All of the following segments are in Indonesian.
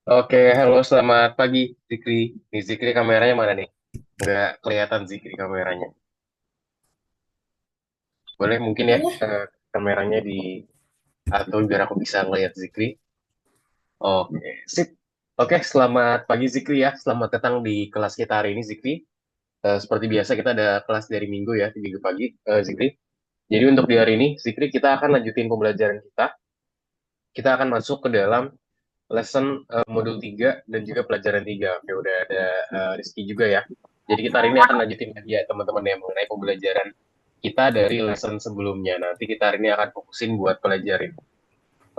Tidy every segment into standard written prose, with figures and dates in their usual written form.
Oke, halo selamat pagi Zikri. Nih Zikri kameranya mana nih? Nggak kelihatan Zikri kameranya. Boleh mungkin ya Boleh. kameranya di atau biar aku bisa ngelihat Zikri. Oke, sip. Oke, selamat pagi Zikri ya. Selamat datang di kelas kita hari ini Zikri. Seperti biasa kita ada kelas dari Minggu ya, di Minggu pagi Zikri. Jadi untuk di hari ini Zikri kita akan lanjutin pembelajaran kita. Kita akan masuk ke dalam lesson modul 3 dan juga pelajaran 3. Oke, udah ada Rizky juga ya. Jadi kita hari ini akan lanjutin lagi ya teman-teman yang mengenai pembelajaran kita dari lesson sebelumnya. Nanti kita hari ini akan fokusin buat pelajarin.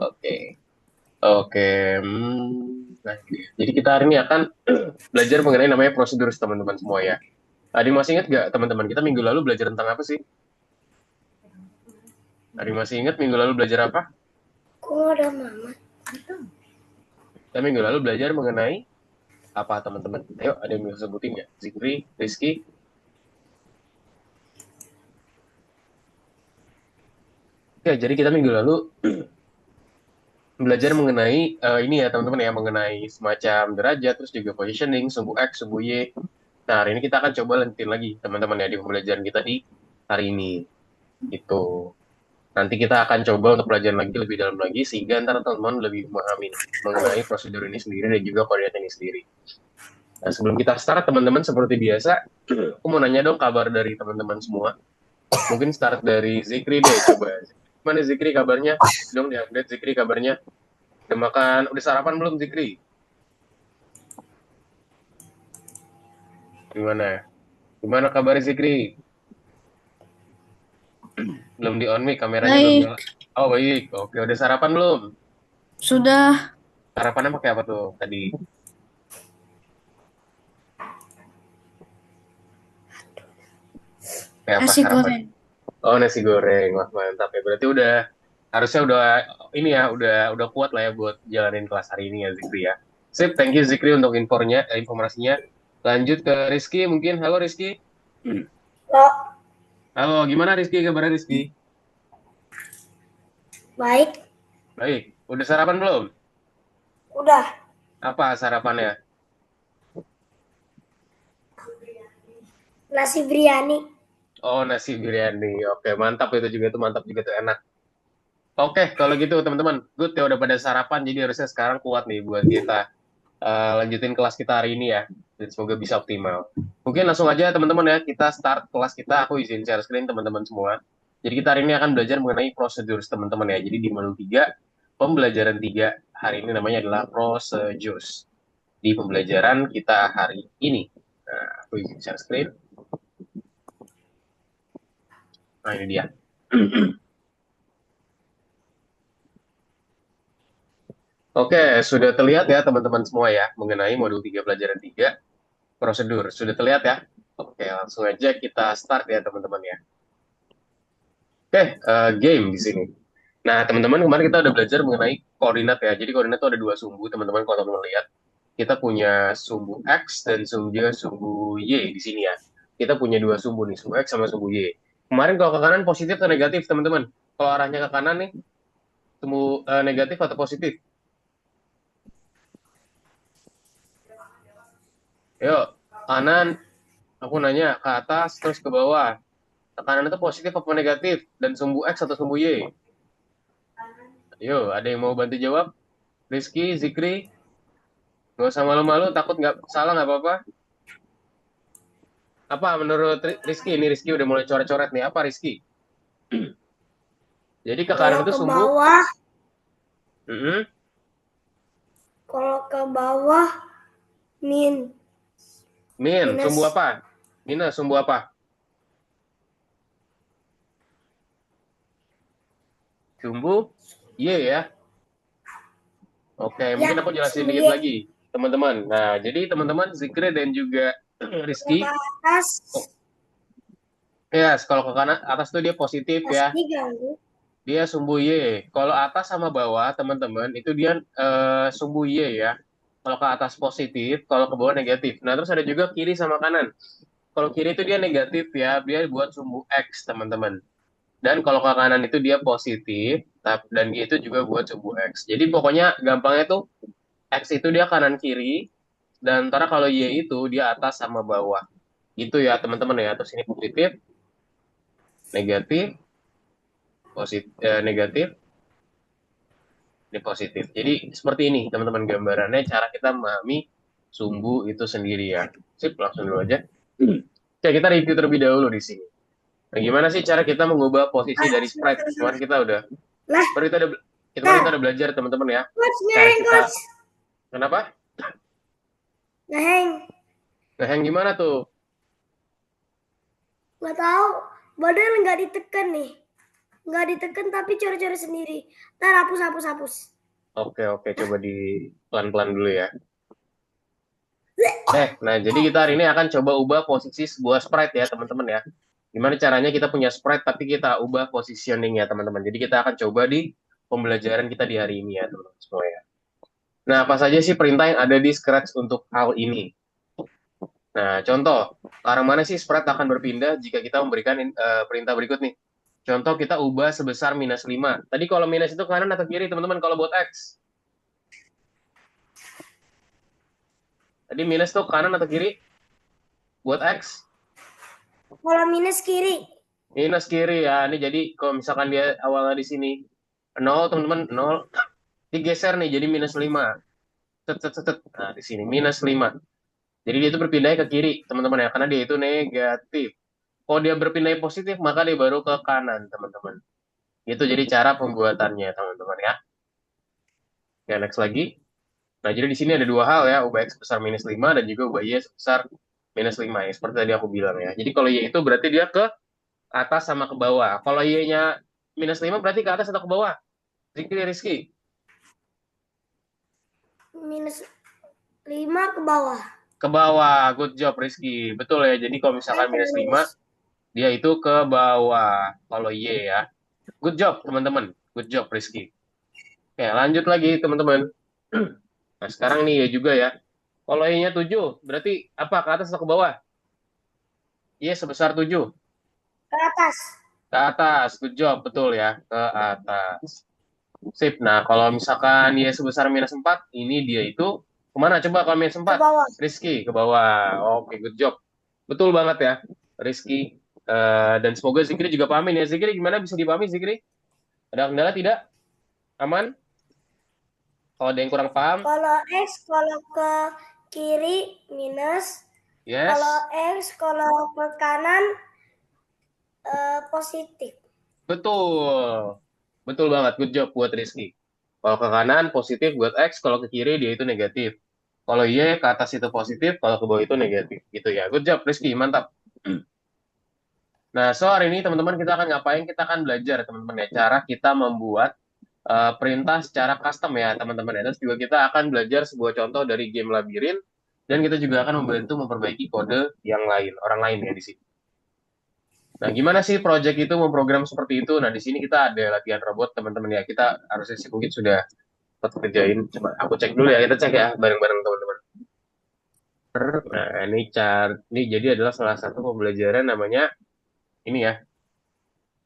Oke. Oke. Nah, jadi kita hari ini akan belajar mengenai namanya prosedur teman-teman semua ya. Tadi masih ingat gak teman-teman kita minggu lalu belajar tentang apa sih? Tadi masih ingat minggu lalu belajar apa? Kok ada mama? Kita minggu lalu belajar mengenai apa teman-teman? Ayo, ada yang bisa sebutin nggak? Zikri, Rizky. Ya, jadi kita minggu lalu belajar mengenai ini ya teman-teman ya, mengenai semacam derajat, terus juga positioning, sumbu X, sumbu Y. Nah, hari ini kita akan coba lanjutin lagi teman-teman ya di pembelajaran kita di hari ini. Gitu. Nanti kita akan coba untuk pelajaran lagi lebih dalam lagi sehingga ntar teman-teman lebih memahami mengenai prosedur ini sendiri dan juga koordinat ini sendiri. Nah, sebelum kita start teman-teman seperti biasa, aku mau nanya dong kabar dari teman-teman semua. Mungkin start dari Zikri deh coba. Gimana Zikri kabarnya? Dong diupdate Zikri kabarnya. Udah makan, udah sarapan belum Zikri? Gimana? Gimana kabar Zikri? Belum di on mic, kameranya belum Baik, nyala. Oh baik, oke udah sarapan belum? sudah Sarapannya pakai apa tuh tadi? Kayak apa nasi sarapan? goreng. Oh nasi goreng, wah mantap ya. Berarti udah harusnya udah ini ya, udah kuat lah ya buat jalanin kelas hari ini ya Zikri ya. Sip, thank you Zikri untuk informasinya. Lanjut ke Rizky mungkin. Halo Rizky. Lo Halo, gimana Rizky? Kabarnya Rizky? baik. Baik. Udah sarapan belum? Udah. Apa sarapannya? Nasi biryani. Oh, nasi biryani. Oke, mantap itu mantap juga tuh enak. Oke, kalau gitu teman-teman, good ya udah pada sarapan, jadi harusnya sekarang kuat nih buat kita lanjutin kelas kita hari ini ya, dan semoga bisa optimal. Mungkin langsung aja teman-teman ya, kita start kelas kita. Aku izin share screen teman-teman semua. Jadi kita hari ini akan belajar mengenai prosedur teman-teman ya. Jadi di modul 3, pembelajaran 3 hari ini namanya adalah procedures. Di pembelajaran kita hari ini. Nah, aku izin share screen. Nah, ini dia. Oke, sudah terlihat ya teman-teman semua ya mengenai modul 3 pelajaran 3 prosedur. Sudah terlihat ya? Oke, langsung aja kita start ya teman-teman ya. Oke, game di sini. Nah, teman-teman kemarin kita udah belajar mengenai koordinat ya. Jadi koordinat itu ada dua sumbu teman-teman kalau teman-teman lihat. Kita punya sumbu X dan juga sumbu Y di sini ya. Kita punya dua sumbu nih, sumbu X sama sumbu Y. Kemarin kalau ke kanan positif atau negatif teman-teman? Kalau arahnya ke kanan nih, sumbu negatif atau positif? Yuk, kanan aku nanya ke atas terus ke bawah. Tekanan itu positif apa negatif? Dan sumbu X atau sumbu Y? Yo, ada yang mau bantu jawab? Rizky, Zikri, nggak usah malu-malu, takut nggak salah nggak apa-apa. Apa menurut Rizky? Ini Rizky udah mulai coret-coret nih. Apa Rizky? Jadi ke kanan Kalau itu ke sumbu bawah, mm-mm. kalau ke bawah min Min, sumbu minus. apa? Minus, sumbu apa? Sumbu Y ya. Oke, mungkin Ya, aku jelasin sumbu dikit Y. lagi, teman-teman. Nah, jadi teman-teman Zikri dan juga Kalau ke Rizky, atas oh, ya, kalau ke kanan atas tuh dia positif ya. pasti ganggu. Dia sumbu Y. Kalau atas sama bawah, teman-teman, itu dia sumbu Y ya. Kalau ke atas positif, kalau ke bawah negatif. Nah, terus ada juga kiri sama kanan. Kalau kiri itu dia negatif ya, dia buat sumbu X, teman-teman. Dan kalau ke kanan itu dia positif, dan itu juga buat sumbu X. Jadi pokoknya gampangnya tuh X itu dia kanan kiri, dan antara kalau Y itu dia atas sama bawah. Gitu ya teman-teman ya. Terus ini positif, negatif, negatif, ini positif. Jadi seperti ini teman-teman gambarannya cara kita memahami sumbu itu sendiri ya. Sip, langsung dulu aja. Oke, kita review terlebih dahulu di sini. Nah, gimana sih cara kita mengubah posisi dari sprite? Kemarin kita udah, Lah, kemarin kita udah belajar teman-teman ya. coach Cara ngeheng, kita, coach. kenapa? Ngeheng. Ngehang gimana tuh? Nggak tahu. Padahal nggak ditekan nih. Nggak ditekan tapi coret-coret sendiri. Ntar hapus. Oke, coba di pelan-pelan dulu ya. Nah jadi kita hari ini akan coba ubah posisi sebuah sprite ya teman-teman ya. Gimana caranya kita punya sprite tapi kita ubah positioning ya teman-teman. Jadi kita akan coba di pembelajaran kita di hari ini ya teman-teman semua ya. Nah apa saja sih perintah yang ada di Scratch untuk hal ini? Nah contoh, ke arah mana sih sprite akan berpindah jika kita memberikan perintah berikut nih. Contoh kita ubah sebesar -5. Tadi kalau minus itu kanan atau kiri teman-teman kalau buat X? Tadi minus tuh kanan atau kiri? Buat X? Kalau minus kiri. Minus kiri ya. Ini jadi kalau misalkan dia awalnya di sini 0, teman-teman, 0. Digeser nih jadi -5. Nah, di sini -5. Jadi dia itu berpindahnya ke kiri, teman-teman ya, karena dia itu negatif. Kalau dia berpindah positif, maka dia baru ke kanan, teman-teman. Itu jadi cara pembuatannya, teman-teman ya. Ya, next lagi. Nah, jadi di sini ada dua hal ya, ubah X sebesar -5 dan juga ubah Y sebesar -5 ya. Seperti tadi aku bilang ya. Jadi kalau Y itu berarti dia ke atas sama ke bawah. Kalau Y-nya -5 berarti ke atas atau ke bawah? Rizky. Minus 5 ke bawah. Ke bawah. Good job, Rizky. Betul ya. Jadi kalau misalkan -5, dia itu ke bawah. Kalau Y ya. Good job, teman-teman. Good job, Rizky. Oke, lanjut lagi, teman-teman. Nah, sekarang nih ya juga ya. Kalau Y-nya 7, berarti apa? Ke atas atau ke bawah? Y sebesar 7. Ke atas. Ke atas. Good job, betul ya. Ke atas. Sip. Nah, kalau misalkan Y sebesar -4, ini dia itu kemana? Coba kalau Ke -4. bawah. Rizky, ke bawah. Oke, good job. Betul banget ya, Rizky. Dan semoga Zikri juga pahamin ya. Zikri, gimana bisa dipahami, Zikri? Ada kendala tidak? Aman? Kalau ada yang kurang paham? Kalau X kalau ke kiri minus. Kalau Yes. X kalau ke kanan positif. Betul. Betul banget. Good job buat Rizky. Kalau ke kanan positif buat X, kalau ke kiri dia itu negatif. Kalau Y ke atas itu positif, kalau ke bawah itu negatif. Gitu ya. Good job Rizky, mantap. Nah, so hari ini teman-teman kita akan ngapain? Kita akan belajar teman-teman ya cara kita membuat perintah secara custom ya teman-teman ya. Terus juga kita akan belajar sebuah contoh dari game labirin dan kita juga akan membantu memperbaiki kode yang lain, orang lain ya di sini. Nah, gimana sih project itu memprogram seperti itu? Nah, di sini kita ada latihan robot teman-teman ya. Kita harusnya sih mungkin sudah sempat kerjain. Coba aku cek dulu ya. Kita cek ya bareng-bareng teman-teman. Nah, ini jadi adalah salah satu pembelajaran namanya ini ya.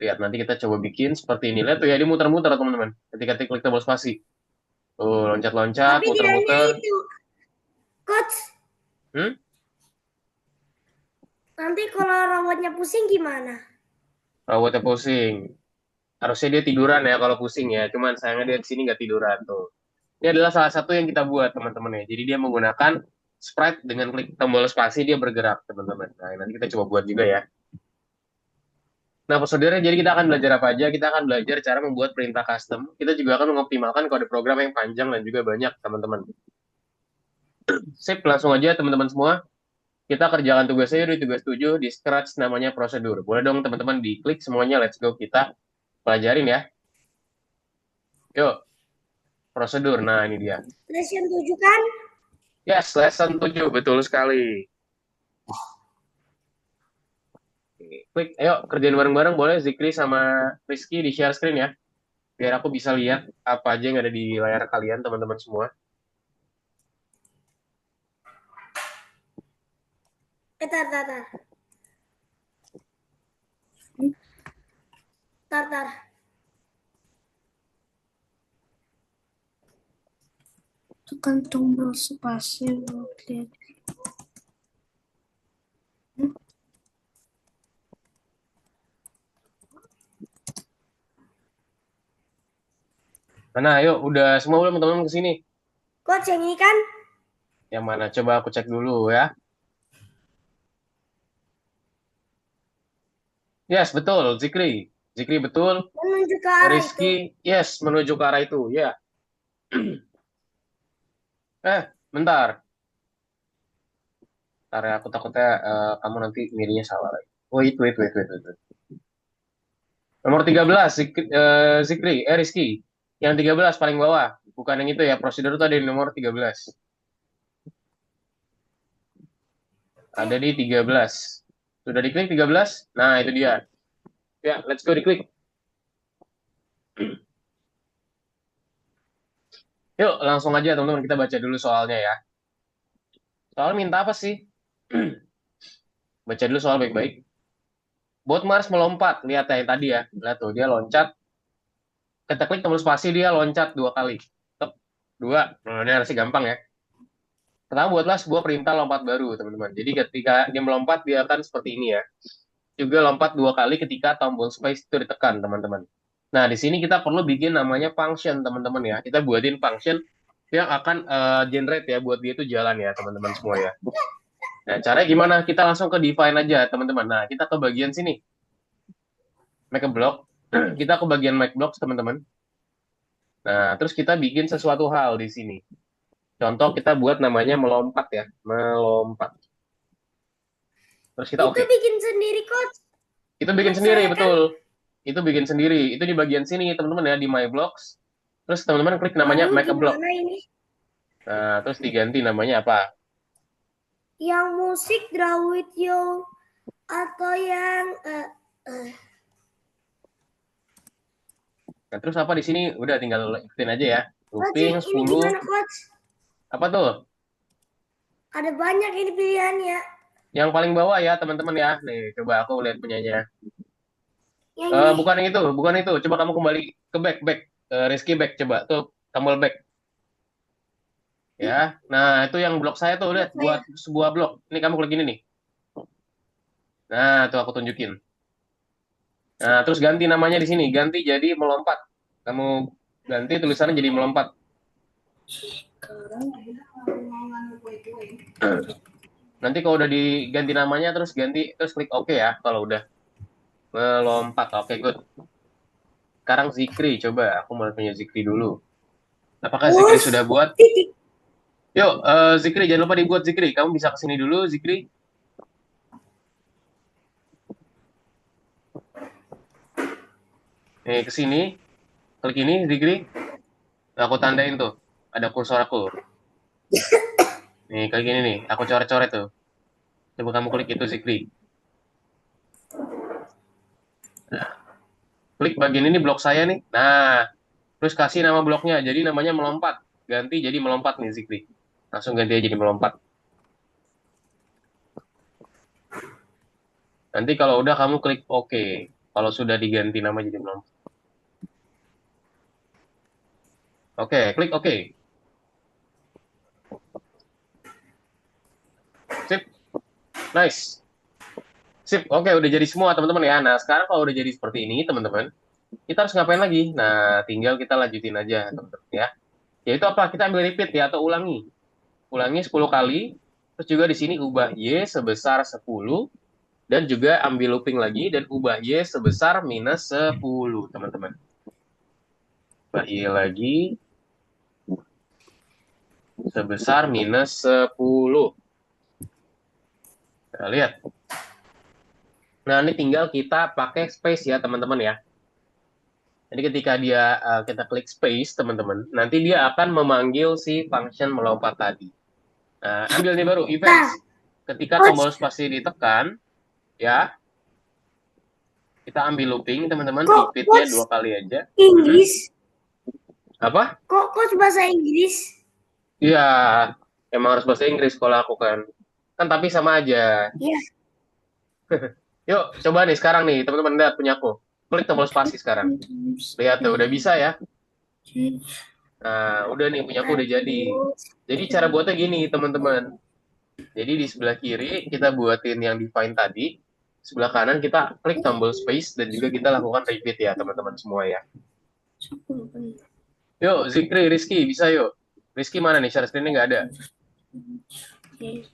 Lihat nanti kita coba bikin seperti ini. Lihat tuh ya, dia muter-muter teman-teman. Ketika klik tombol spasi. Tuh, loncat-loncat, Tapi tidaknya muter-muter. itu, coach. Hmm? Nanti kalau robotnya pusing gimana? Robotnya pusing. Harusnya dia tiduran ya kalau pusing ya. Cuman sayangnya dia di sini nggak tiduran tuh. Ini adalah salah satu yang kita buat teman-teman ya. Jadi dia menggunakan sprite dengan klik tombol spasi dia bergerak teman-teman. Nah nanti kita coba buat juga ya. Nah prosedurnya jadi kita akan belajar apa aja? Kita akan belajar cara membuat perintah custom. Kita juga akan mengoptimalkan kode program yang panjang dan juga banyak teman-teman. Sip, langsung aja teman-teman semua. Kita kerjakan tugasnya di tugas 7 di Scratch namanya prosedur. Boleh dong teman-teman diklik semuanya. Let's go kita pelajarin ya. Yuk, prosedur. Nah ini dia. Lesson 7 kan? Yes, lesson 7. Betul sekali. Klik, ayo kerjain bareng-bareng boleh Zikri sama Rizky di share screen ya. Biar aku bisa lihat apa aja yang ada di layar kalian teman-teman semua. Tar. tekan tombol spasi buat lihat. Mana, ayo, udah semua belum teman-teman ke sini? Coach yang ini kan? Yang mana? Coba aku cek dulu ya. Yes, betul, Zikri. Zikri betul. Menunjuk ke arah itu. Rizky, yes, menuju ke arah itu, ya. Bentar. Bentar ya, aku takutnya kamu nanti milihnya salah lagi. Oh, itu. Nomor 13, Zikri, Rizky. Yang 13 paling bawah. Bukan yang itu ya, prosedur itu ada di nomor 13. Ada di 13. Sudah diklik 13? Nah, itu dia. Ya, let's go diklik. Yuk, langsung aja teman-teman kita baca dulu soalnya ya. Soal minta apa sih? Baca dulu soal baik-baik. Bot Mars melompat. Lihat ya yang tadi ya. Lihat tuh, dia loncat. Kita klik tombol spasi, dia loncat 2 kali. Tep, 2. Nah, ini harusnya gampang ya. Pertama, buatlah sebuah perintah lompat baru, teman-teman. Jadi ketika dia melompat, dia akan seperti ini ya. Juga lompat 2 kali ketika tombol space itu ditekan, teman-teman. Nah, di sini kita perlu bikin namanya function, teman-teman ya. Kita buatin function yang akan generate ya, buat dia itu jalan ya, teman-teman semua ya. Nah, caranya gimana? Kita langsung ke define aja, teman-teman. Nah, kita ke bagian sini. Make a block. Kita ke bagian make blocks, teman-teman. Nah, terus kita bikin sesuatu hal di sini. Contoh kita buat namanya melompat ya, melompat. Terus kita Itu oke. bikin sendiri, Coach. Itu bikin Menurut sendiri, saya kan- betul. Itu bikin sendiri. Itu di bagian sini, teman-teman ya, di My Blocks. Terus teman-teman klik namanya Lalu Make a Block. gimana ini? Nah, terus diganti namanya apa? Yang musik Draw With You atau yang Nah, terus apa di sini? Udah tinggal ikutin aja ya. Coach, Looping ini 10. gimana, Coach? Apa tuh? Ada banyak ini pilihannya. Yang paling bawah ya, teman-teman ya. Nih, coba aku lihat punyanya. Yang ini. Bukan yang itu, bukan itu. Coba kamu kembali ke back. Rizky back, coba. Tuh, tombol back. Ya, nah itu yang blok saya tuh, lihat. Buat sebuah blok. Ini kamu klik ini nih. Nah, tuh aku tunjukin. Nah, terus ganti namanya di sini. Ganti jadi melompat. Kamu ganti tulisannya jadi melompat. Nanti kalau udah diganti namanya, terus klik OK ya. Kalau udah melompat, oke, good. Sekarang Zikri, coba. Aku mau punya Zikri dulu. Apakah Zikri sudah buat? Yuk, Zikri, jangan lupa dibuat Zikri. Kamu bisa kesini dulu, Zikri. Nih, kesini. Klik ini, Zikri. Aku tandain tuh. Ada kursor aku. Nih, kayak gini nih. Aku coret-coret tuh. Coba kamu klik itu, Zikri. Nah, klik bagian ini blok saya nih. Nah, terus kasih nama bloknya. Jadi namanya melompat. Ganti jadi melompat nih, Zikri. Langsung ganti aja jadi melompat. Nanti kalau udah kamu klik OK. Kalau sudah diganti nama jadi melompat. Oke, klik OK. Sip. Nice. Sip. Oke, udah jadi semua teman-teman ya. Nah, sekarang kalau udah jadi seperti ini, teman-teman, kita harus ngapain lagi? Nah, tinggal kita lanjutin aja, teman-teman ya. Yaitu apa? Kita ambil repeat ya, atau ulangi. Ulangi 10 kali. Terus juga di sini ubah Y sebesar 10. Dan juga ambil looping lagi dan ubah Y sebesar minus 10, teman-teman. Ubah Y lagi sebesar minus 10. Nah, lihat. Nah, ini tinggal kita pakai space ya, teman-teman ya. Jadi ketika kita klik space, teman-teman, nanti dia akan memanggil si function melompat tadi. Nah, ambil nih baru, events. Ketika tombol spasi ditekan, ya, kita ambil looping, teman-teman, repeat-nya 2 kali aja. Inggris? Apa? Kok bahasa Inggris? Iya, emang harus bahasa Inggris kalau aku kan. Kan tapi sama aja. Iya. Yuk, coba nih sekarang nih, teman-teman lihat punya aku. Klik tombol spasi sekarang. Lihat tuh, udah bisa ya. Nah, udah nih punya aku udah jadi. Jadi cara buatnya gini, teman-teman. Jadi di sebelah kiri kita buatin yang define tadi. Sebelah kanan kita klik tombol space dan juga kita lakukan repeat ya, teman-teman semua ya. 10 menit. Yuk, Zikri, Rizky, bisa yuk. Rizky mana nih? Share screen-nya nggak ada. Oke.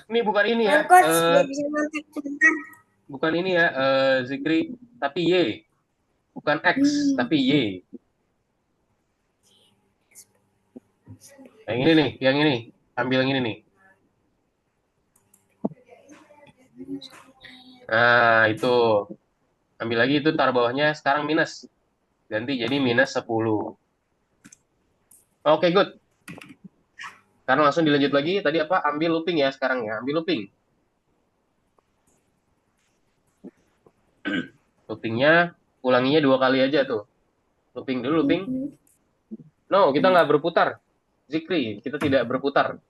Ini bukan ini ya. Coach, biar bisa nonton sebentar. Bukan ini ya, Zikri, tapi Y. Bukan X, tapi Y. Yang ini nih, yang ini. Ambil yang ini nih. Nah, itu. Ambil lagi itu taruh bawahnya, sekarang minus. Ganti jadi minus 10. Oke, good. Sekarang langsung dilanjut lagi. Tadi apa? Ambil looping ya sekarang ya. Ambil looping. Loopingnya, ulanginya 2 kali aja tuh. Looping dulu, looping. No, kita nggak berputar. Zikri, kita tidak berputar.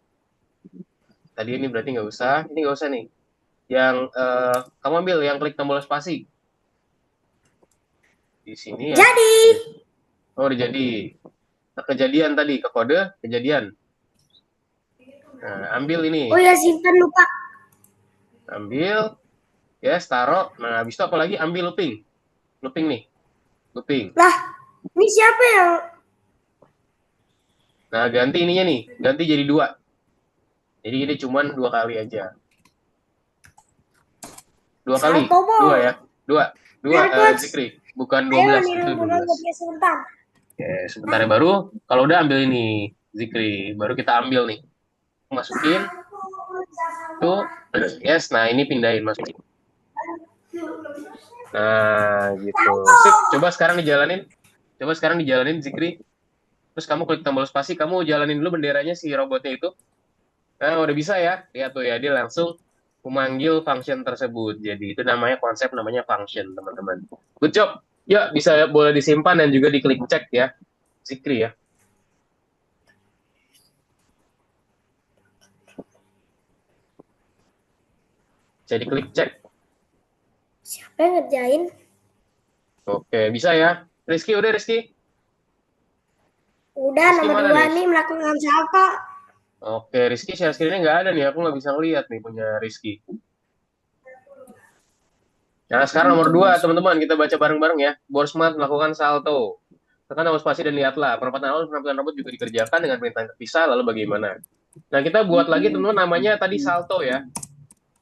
Tadi ini berarti nggak usah. Ini nggak usah nih. Yang kamu ambil yang klik tombol spasi. Di sini ya. Jadi. Oh, udah jadi. Kejadian tadi, ke kode, kejadian. Nah, ambil ini. Oh ya, simpan lupa. Ambil. Yes, taruh. Nah, habis itu apa lagi? Ambil looping. Looping nih. Looping. Lah, ini siapa yang... Nah, ganti ininya nih. Ganti jadi 2. Jadi ini cuman 2 kali aja. 2 kali. Salto, Bo. 2 ya. 2. Zikri. Bukan 12. Itu 12. Sebentar. Oke, sebentar ya baru. Kalau udah ambil ini. Zikri. Baru kita ambil nih. Masukin. Tuh. Yes, nah ini pindahin. Masukin. Nah, gitu. Sip, coba sekarang dijalanin. Coba sekarang dijalanin, Zikri. Terus kamu klik tombol spasi, kamu jalanin dulu benderanya si robotnya itu. Nah, udah bisa ya. Lihat tuh ya, dia langsung memanggil function tersebut. Jadi itu namanya konsep namanya function, teman-teman. Good job. Ya, bisa boleh disimpan dan juga diklik cek ya. Zikri ya. Jadi klik cek. Siapa yang ngerjain? Oke, bisa ya. Rizky, udah Rizky? Udah, Rizky nomor mana 2 nih? nih melakukan salto. Oke, Rizky share screen-nya nggak ada nih. Aku nggak bisa ngeliat nih punya Rizky. Nah, sekarang nomor 2, teman-teman. Kita baca bareng-bareng ya. Borsmat melakukan salto. Tekan tombol spasi dan lihatlah. Perempatan awal penampilan robot juga dikerjakan dengan perintah terpisah. Lalu bagaimana? Nah, kita buat lagi, teman-teman. Namanya tadi salto ya.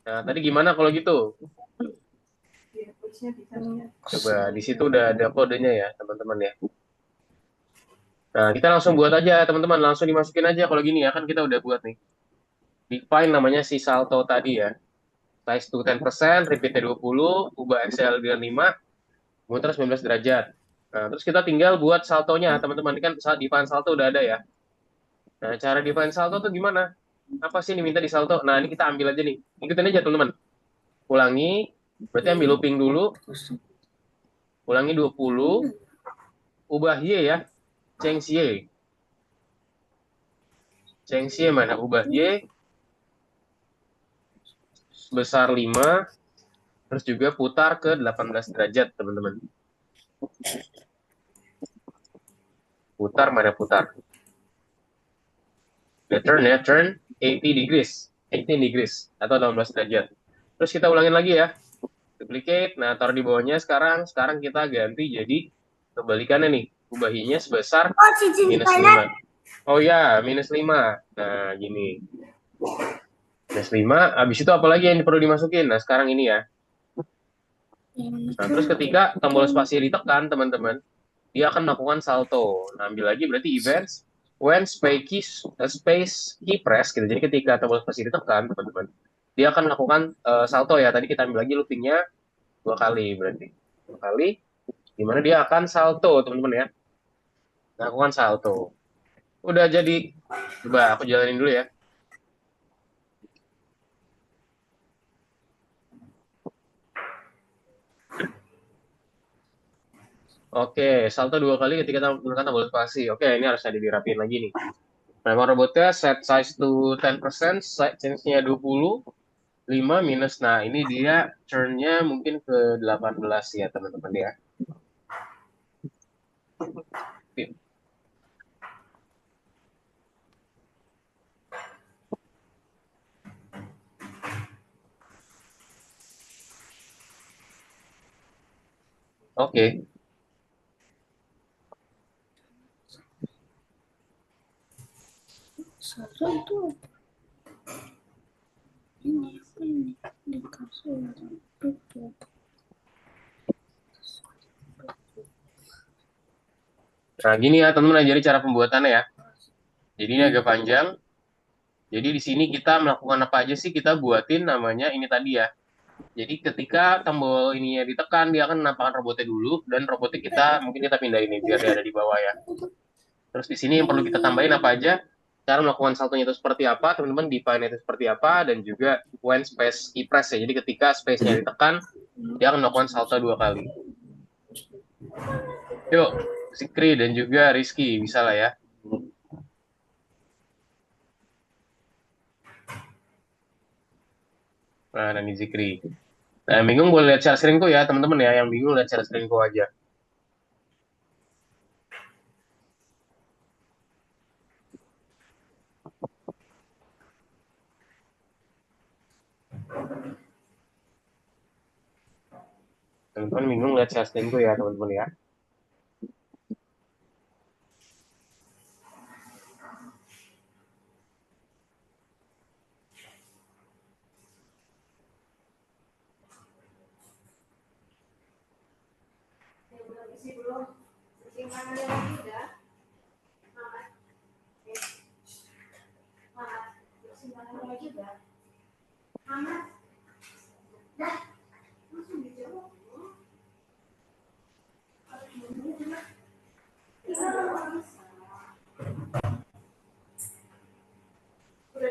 Nah, tadi gimana kalau gitu? Coba, di situ udah ada kodenya ya, teman-teman ya. Nah, kita langsung buat aja, teman-teman. Langsung dimasukin aja kalau gini ya. Kan kita udah buat nih. Define namanya si salto tadi ya. Size to 10%, repeatnya 20, ubah Excel dengan 5, muter 19 derajat. Nah, terus kita tinggal buat saltonya, teman-teman. Ini kan define salto udah ada ya. Nah, cara define salto tuh gimana? Apa sih yang diminta di salto? Nah, ini kita ambil aja nih. Ikutin aja, teman-teman. Ulangi, berarti ambil looping dulu. Ulangi 20, ubah Y ya. Change Y. Change Y mana? Ubah Y sebesar 5, terus juga putar ke 18 derajat, teman-teman. Putar, mana putar? The turn ya, turn 80 degrees. 18 degrees, atau 18 derajat. Terus kita ulangin lagi ya. Duplicate, nah taruh di bawahnya sekarang. Sekarang kita ganti jadi kebalikannya nih. Ubahinya sebesar minus 5. Oh ya, minus 5. Nah, gini. Minus 5, habis itu apa lagi yang perlu dimasukin? Nah, sekarang ini ya. Nah, terus ketika tombol spasi ditekan, teman-teman, dia akan melakukan salto. Nah, ambil lagi berarti events when space key press gitu. Jadi ketika tombol spasi ditekan, teman-teman, dia akan melakukan salto ya. Tadi kita ambil lagi loopingnya 2 kali berarti. 2 kali, dimana dia akan salto, teman-teman ya. Melakukan salto. Udah jadi. Coba aku jalanin dulu ya. Oke, salto 2 kali ketika menggunakan tombol spasi. Oke, ini harus ada dirapiin lagi nih. Memang robotnya set size to 10%, change-nya 20, 5 minus. Nah, ini dia turn-nya mungkin ke 18 ya, teman-teman ya. Oke. Satu itu apa? Ini apa ini? Dikasih tutup. Nah, gini ya teman-teman, jadi cara pembuatannya ya. Jadi ini agak panjang. Jadi di sini kita melakukan apa aja sih? Kita buatin namanya ini tadi ya. Jadi ketika tombol ininya ditekan, dia akan menampakkan robotnya dulu, dan robotnya mungkin kita pindah ini biar dia ada di bawah ya. Terus di sini yang perlu kita tambahin apa aja? Cara melakukan saltonya itu seperti apa, teman-teman, define itu seperti apa, dan juga when space key press ya. Jadi ketika space-nya ditekan, dia akan melakukan salto 2 kali. Yuk, Zikri dan juga Rizky, bisa lah ya. Nah, dan Zikri. Nah, yang bingung boleh lihat share screen-ku ya, teman-teman ya. Yang bingung lihat share screen-ku aja. Teman-teman bingung lihat share screen-ku ya, teman-teman ya.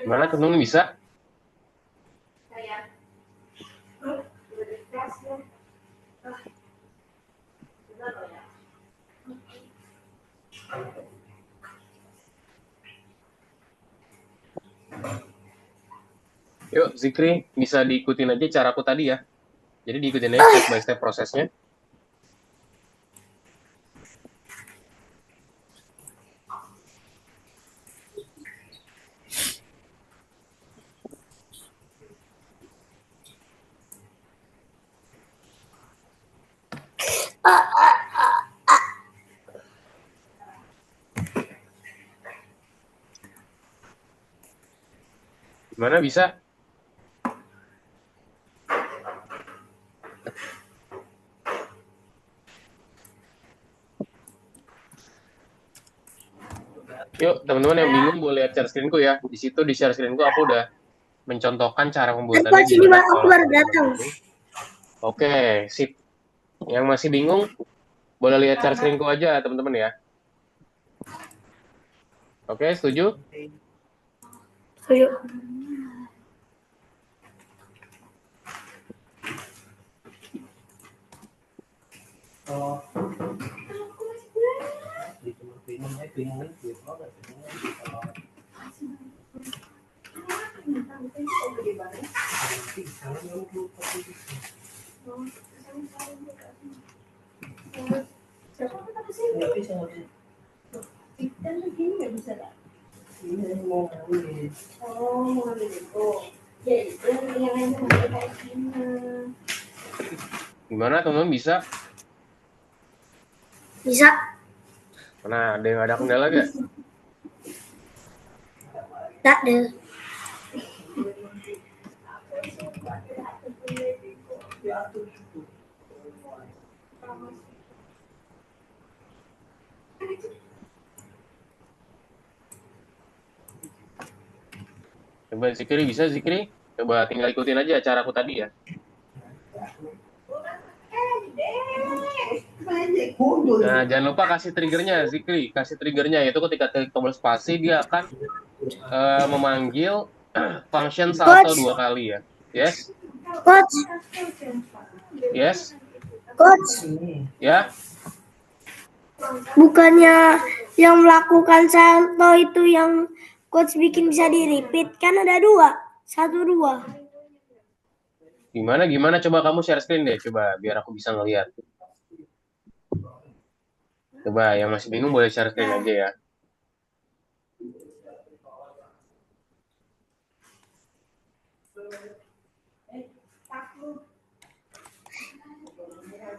Gimana teman-teman bisa? Yuk, Zikri, bisa diikutin aja caraku tadi ya. Jadi diikutin aja step by step prosesnya. Gimana bisa? Yuk, teman-teman yang bingung boleh lihat share screen-ku ya. Di situ di share screen-ku aku udah mencontohkan cara pembuatannya Sini gimana. aku baru datang. Oke, sip. Yang masih bingung boleh lihat share screen-ku aja, teman-teman ya. Oke, setuju? Ayo. Gimana teman-teman bisa? Bisa. Nah, ada yang ada kendala gak? Tak deh. Coba Zikri, bisa Zikri? Coba tinggal ikutin aja caraku tadi ya. Nah, jangan lupa kasih triggernya, Zikri. Kasih triggernya, yaitu ketika klik tombol spasi, dia akan memanggil function salto Coach. 2 kali ya. Yes? Coach. Yes? Coach. Ya? Bukannya yang melakukan salto itu yang coach bikin bisa di repeat, kan ada 2. 1, 2. Gimana? Coba kamu share screen deh, coba biar aku bisa ngeliat. Coba yang masih bingung boleh share screen aja ya.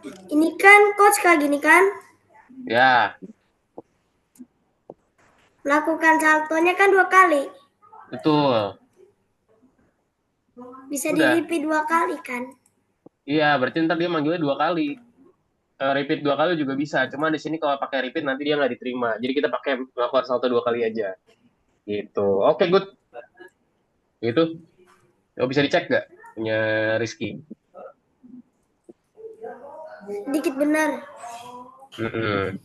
Ini kan coach kayak gini kan, Ya, melakukan saltonya kan 2 kali. betul. Bisa di Udah. repeat 2 kali kan? Iya, berarti ntar dia manggilnya 2 kali. Repeat 2 kali juga bisa. Cuma di sini kalau pakai repeat nanti dia nggak diterima. Jadi kita pakai melakukan salto 2 kali aja. Gitu. Oke, good. Gitu. Oh, bisa dicek nggak punya Rizky? Dikit bener. Mm-mm.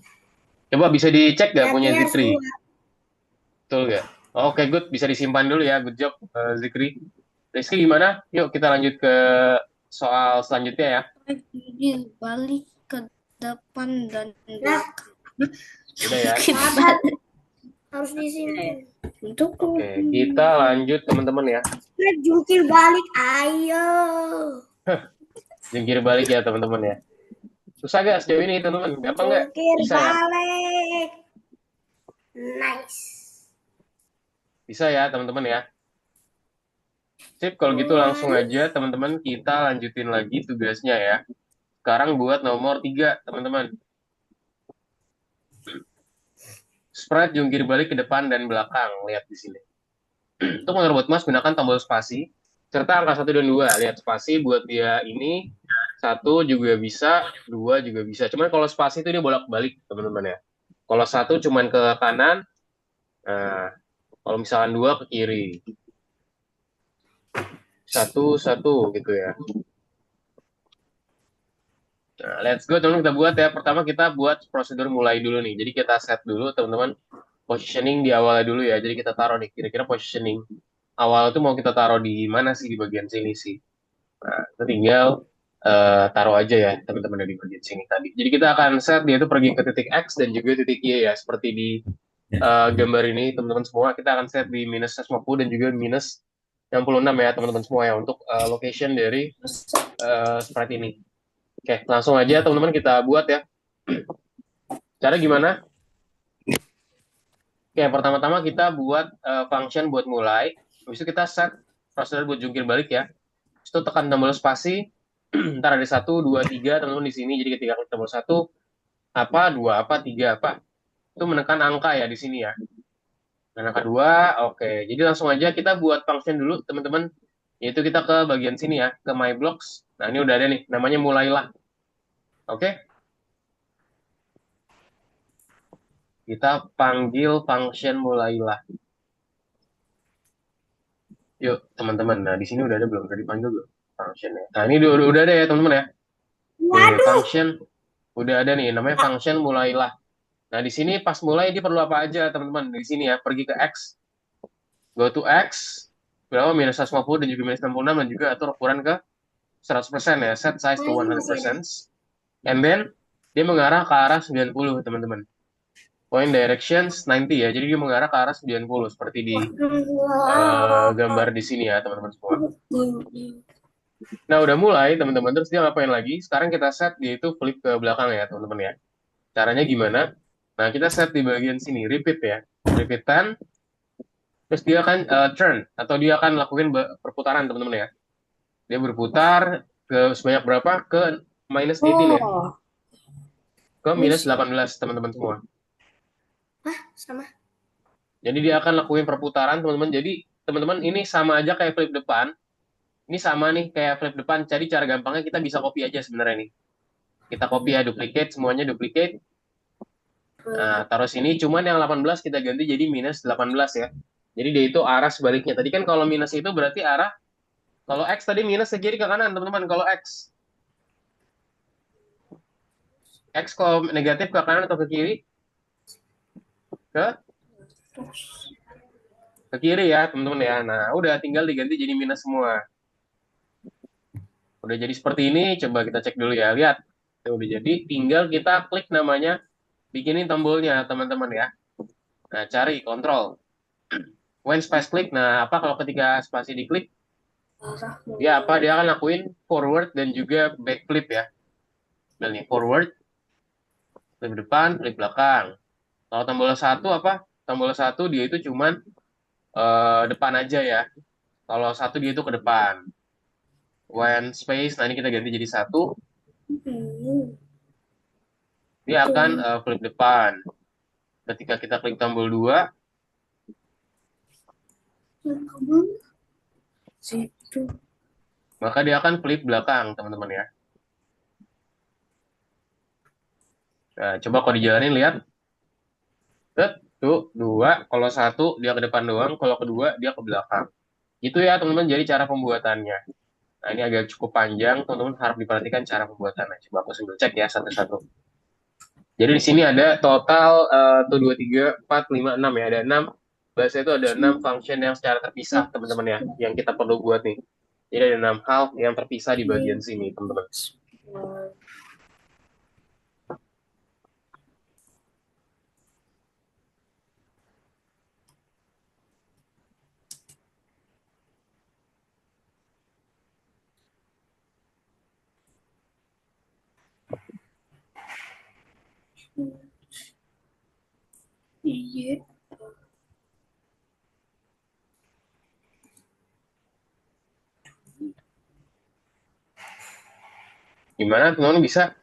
Coba bisa dicek nggak punya Berarti harus Zikri? 2. Betul nggak? Oke, good. Bisa disimpan dulu ya. Good job, Zikri. Rizky gimana? Yuk kita lanjut ke soal selanjutnya ya. Jungkir balik ke depan dan Nah, belakang. Udah ya. sabar. Harus disimpan. Untuk Oke, kita lanjut teman-teman ya. Jungkir balik, ayo. Jungkir balik ya teman-teman ya. Susah gak sejauh ini teman-teman? Gampang nggak? Jungkir Bisa ya? balik. Nice. Bisa ya teman-teman ya. Sip, kalau gitu langsung aja teman-teman kita lanjutin lagi tugasnya ya. Sekarang buat nomor 3 teman-teman. Spread jungkir balik ke depan dan belakang. Lihat di sini. Untuk merebut emas gunakan tombol spasi serta angka 1 dan 2. Lihat spasi buat dia ini 1 juga bisa, 2 juga bisa. Cuman kalau spasi itu dia bolak-balik teman-teman ya. Kalau 1 cuman ke kanan, nah, kalau misalkan 2 ke kiri. 1 1 gitu ya. Nah, let's go teman-teman kita buat ya. Pertama kita buat prosedur mulai dulu nih. Jadi kita set dulu teman-teman positioning di awalnya dulu ya. Jadi kita taruh nih kira-kira positioning awal itu mau kita taruh di mana sih di bagian sini sih. Nah, itu tinggal taruh aja ya teman-teman dari bagian sini tadi. Jadi kita akan set dia itu pergi ke titik X dan juga titik Y ya. Seperti di gambar ini teman-teman semua kita akan set di minus 150 dan juga minus 66 ya teman-teman semua ya untuk location dari sprite ini. Oke, langsung aja teman-teman kita buat ya. Cara gimana? Oke, pertama-tama kita buat function buat mulai. Habis itu kita set prosedur buat jungkir balik ya. Habis itu tekan tombol spasi. Ntar ada 1 2 3 teman-teman di sini. Jadi ketika klik tombol 1, apa, 2 apa, 3 apa. Itu menekan angka ya di sini ya. Dan angka 2, oke. Jadi langsung aja kita buat function dulu teman-teman. Yaitu kita ke bagian sini ya, ke my blocks. Nah ini udah ada nih, namanya mulailah. Oke, kita panggil function mulailah. Yuk teman-teman, nah di sini udah ada belum? Udah dipanggil belum functionnya? Nah ini udah ada ya teman-teman ya. Nih, Waduh. function udah ada nih, namanya function mulailah. Nah di sini pas mulai dia perlu apa aja teman-teman? Di sini ya, pergi ke X, go to X, berapa minus 150 dan juga minus 66 dan juga atur ukuran ke 100% ya, set size to 100%. And then dia mengarah ke arah 90 teman-teman. Point directions 90 ya, jadi dia mengarah ke arah 90 seperti di gambar di sini ya teman-teman semua. Nah udah mulai teman-teman, terus dia ngapain lagi? Sekarang kita set dia itu flip ke belakang ya teman-teman ya. Caranya gimana? Nah kita set di bagian sini, repeat ya. Repeat 10, terus dia akan turn, atau dia akan lakukan perputaran teman-teman ya. Dia berputar ke sebanyak berapa? Ke minus 18 ya. Ke minus 18 teman-teman semua. Hah, sama. Jadi dia akan lakuin perputaran teman-teman. Jadi teman-teman ini sama aja kayak flip depan. Ini sama nih kayak flip depan. Jadi cara gampangnya kita bisa copy aja sebenarnya nih. Kita copy ya, duplicate, semuanya duplicate. Nah, taruh sini. Cuman yang 18 kita ganti jadi minus 18 ya. Jadi dia itu arah sebaliknya. Tadi kan kalau minus itu berarti arah. Kalau X tadi minus ke kiri ke kanan teman-teman. Kalau X. X kalau negatif ke kanan atau ke kiri? Ke kiri ya teman-teman ya. Nah udah tinggal diganti jadi minus semua. Udah jadi seperti ini, coba kita cek dulu ya. Lihat, udah jadi. Tinggal kita klik namanya, bikinin tombolnya teman-teman ya. Nah cari kontrol. When space click, nah apa kalau ketika spasi diklik? Ya apa dia akan lakuin forward dan juga back flip ya. Nah nih forward, flip depan, flip belakang. Kalau tombol 1 apa? Tombol 1 dia itu cuman depan aja ya. Kalau 1 dia itu ke depan. When space, nah ini kita ganti jadi 1. Dia akan flip depan. Ketika kita klik tombol 2, Situ. maka dia akan flip belakang, teman-teman ya. Nah, coba kalau dijalanin, lihat. Set, tuh, 2. Kalau 1, dia ke depan doang. Kalau kedua, dia ke belakang. Itu ya, teman-teman, jadi cara pembuatannya. Nah, ini agak cukup panjang, teman-teman harap diperhatikan cara pembuatannya. Coba aku sambil cek ya, satu-satu. Jadi di sini ada total 1, 2, 3, 4, 5, 6 ya. Ada 6. Bahasa itu ada 6 function yang secara terpisah, teman-teman ya. Yang kita perlu buat nih. Jadi ada 6 hal yang terpisah di bagian sini, teman-teman. Iya. Gimana, teman-teman bisa?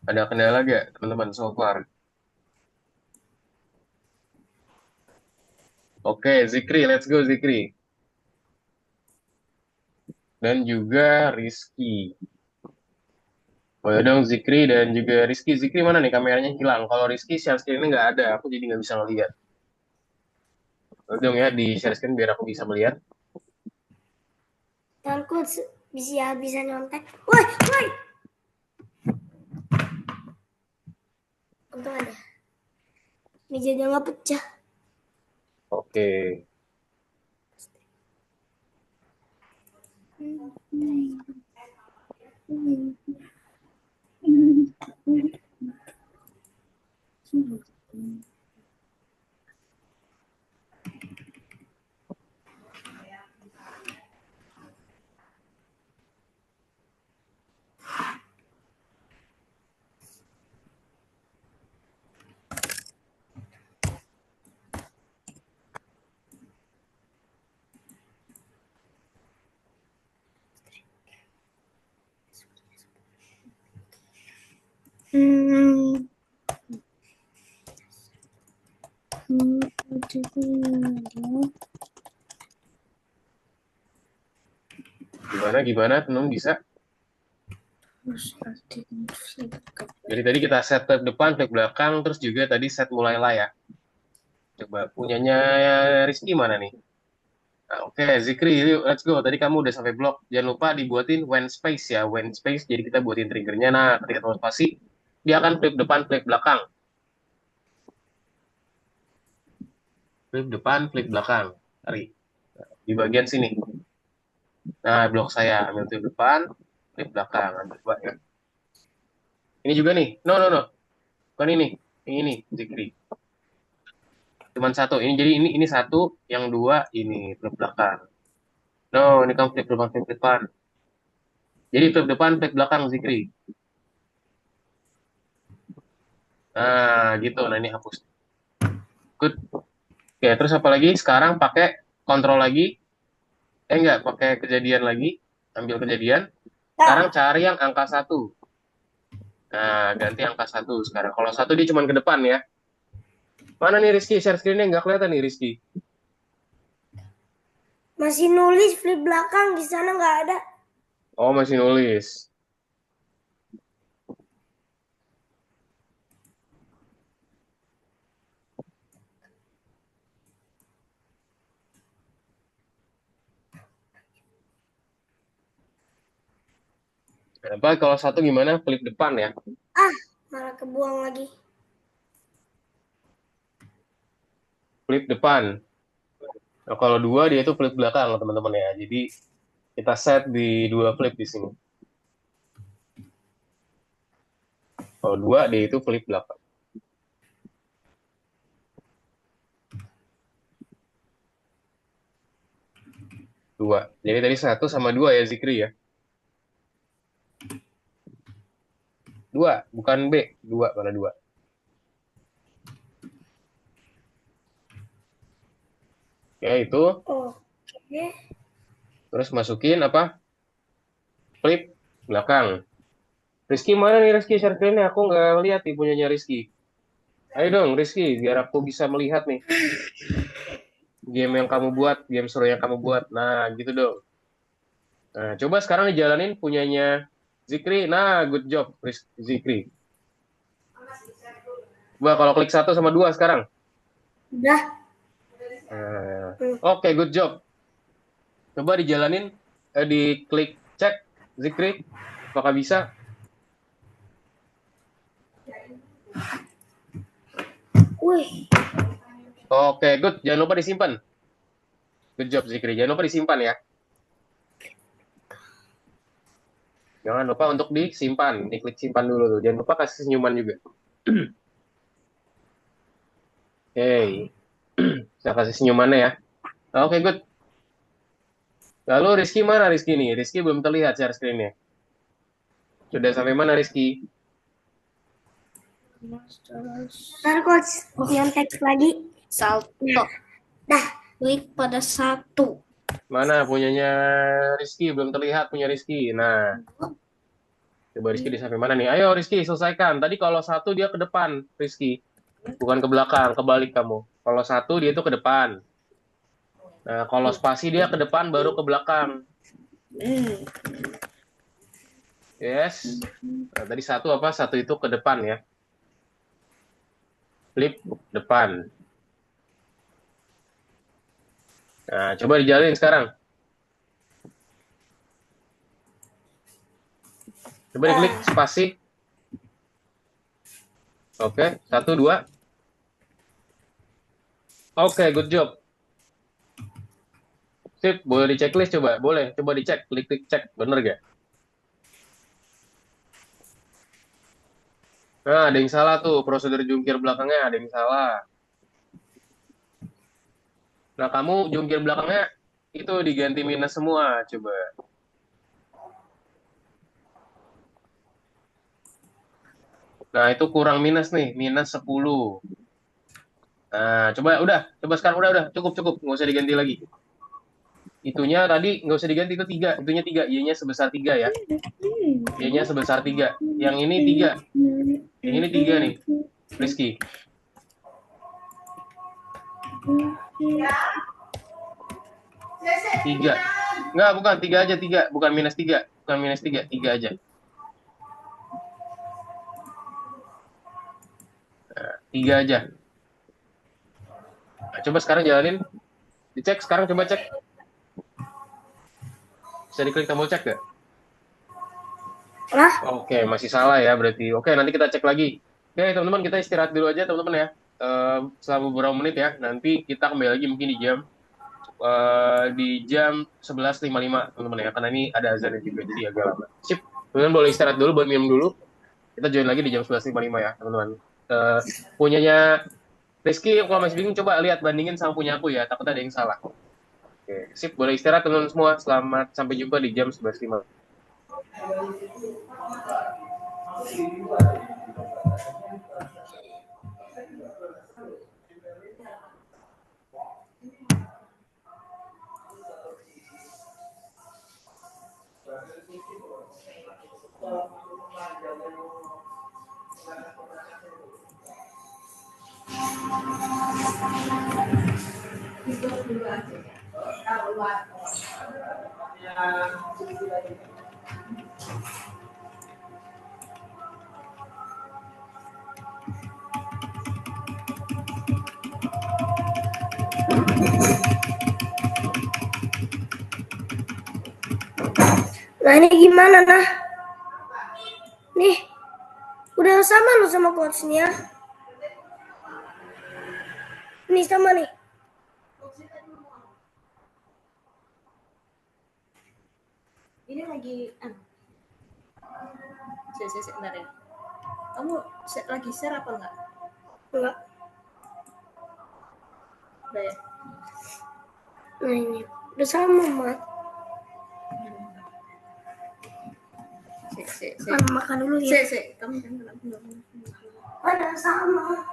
Ada kendala gak, teman-teman, so far? Oke, Zikri, let's go, Zikri. Dan juga Rizky. Boleh dong, Zikri dan juga Rizky. Zikri mana nih, kameranya hilang. Kalau Rizky, share screen-nya nggak ada. Aku jadi nggak bisa ngeliat. Boleh dong ya, di share screen biar aku bisa melihat. Dan coach bisa nyontek. Woi, woi. Untung ada. Mejanya nggak pecah. Oke. Gimana, teman bisa? Jadi tadi kita set ke depan, ke belakang, terus juga tadi set mulailah ya. Coba punyanya Rizky mana nih? Nah, oke, Zikri, yuk, let's go. Tadi kamu udah sampai blok. Jangan lupa dibuatin when space ya, when space. Jadi kita buatin triggernya. Nah, ketika kamu spasi, dia akan flip depan, flip belakang. Flip depan, flip belakang. Tarik. Di bagian sini. Nah, blok saya ambil flip depan, flip belakang. Ambil dua ya. Ini juga nih. No, no, no. Bukan ini. Ini, Zikri. Cuman satu. Ini jadi ini satu, yang dua ini flip belakang. No, ini kamu flip depan, flip depan. Jadi flip depan, flip belakang, Zikri. Nah, gitu. Nah, ini hapus. Good. Oke, terus apa lagi? Sekarang pakai kontrol lagi. Enggak, pakai kejadian lagi. Ambil kejadian. Sekarang cari yang angka 1. Nah, ganti angka 1 sekarang. Kalau 1 dia cuma ke depan ya. Mana nih Rizky? Share screen-nya nggak kelihatan nih Rizky. Masih nulis flip belakang, di sana nggak ada. Oh, masih nulis. Apa kalau 1 gimana? Flip depan ya. Malah kebuang lagi. Flip depan. Nah, kalau 2 dia itu flip belakang teman-teman ya. Jadi Kita set di 2 flip di sini. Kalau 2, dia itu flip 8. 2. Jadi tadi 1 sama 2 ya, Zikri ya? 2, bukan B. 2, mana 2? Ya, itu. Oke. Terus masukin apa? Flip belakang. Rizky mana nih Rizky share screen-nya? Aku nggak lihat nih punyanya Rizky. Ayo dong Rizky, biar aku bisa melihat nih game yang kamu buat, game seru yang kamu buat. Nah, gitu dong. Nah, coba sekarang dijalanin punyanya Zikri. Nah, good job Zikri. Coba kalau klik 1 sama 2 sekarang. Udah. Nah, oke, good job. Coba dijalanin, di klik cek Zikri. Apakah bisa? Wih. Oke, good. Jangan lupa disimpan. Good job Zikri. Jangan lupa disimpan ya. Jangan lupa untuk disimpan. Diklik simpan dulu tuh. Jangan lupa kasih senyuman juga. Oke. Saya kasih senyumannya ya. Oke, good. Lalu Rizky mana Rizky nih? Rizky belum terlihat share screen-nya. Sudah sampai mana Rizky? Ntar coach nyontek lagi. Salto. Dah. Klik pada 1. Mana punyanya Rizky? Belum terlihat punya Rizky. Nah, coba Rizky di sampai mana nih? Ayo Rizky, selesaikan. Tadi kalau 1 dia ke depan, Rizky. Bukan ke belakang, kebalik kamu. Kalau 1 dia itu ke depan. Nah, kalau spasi dia ke depan baru ke belakang. Yes. Nah, tadi 1 apa? 1 itu ke depan ya. Flip depan. Nah, coba dijalanin sekarang. Coba diklik spasi. Oke, 1, 2. Oke, good job. Sip, boleh di checklist coba. Boleh, coba dicek. Klik-klik cek. Bener gak? Nah, ada yang salah tuh. Prosedur jungkir belakangnya ada yang salah. Nah, kamu jungkir belakangnya itu diganti minus semua. Coba. Nah, itu kurang minus nih. Minus 10. Nah, coba udah. Coba sekarang udah. Cukup, cukup. Nggak usah diganti lagi. Itunya tadi nggak usah diganti itu 3. Itunya 3. Y-nya sebesar 3 ya. Y-nya sebesar 3. Yang ini 3. Yang ini 3 nih. Rizky. 3. Enggak, bukan. 3 aja. 3. Bukan minus 3. Bukan minus 3. 3 aja. Nah, 3 aja. Nah, coba sekarang jalanin. Dicek sekarang, coba cek. Bisa diklik tombol cek gak? Lah. Oke, masih salah ya berarti. Oke, nanti kita cek lagi. Oke, teman-teman, kita istirahat dulu aja, teman-teman ya. Selama beberapa menit ya. Nanti kita kembali lagi mungkin di jam 11.55, teman-teman ya. Karena ini ada azan juga, jadi agak lama. Sip, teman-teman boleh istirahat dulu, buat minum dulu. Kita join lagi di jam 11.55 ya, teman-teman. Punyanya Rizky, kalau masih bingung, coba lihat bandingin sama punya aku ya. Takut ada yang salah. Oke, sip, boleh istirahat teman-teman semua. Selamat sampai jumpa di jam 11.55. Nah ini gimana nah? Nih, udah sama lo sama coachnya. Nih sama nih. Ini lagi bentar ya. Kamu lagi share apa enggak? Enggak. Udah ya? Nah ini udah sama mat. Makan dulu ya. Kamu jangan dulu. Ada sama.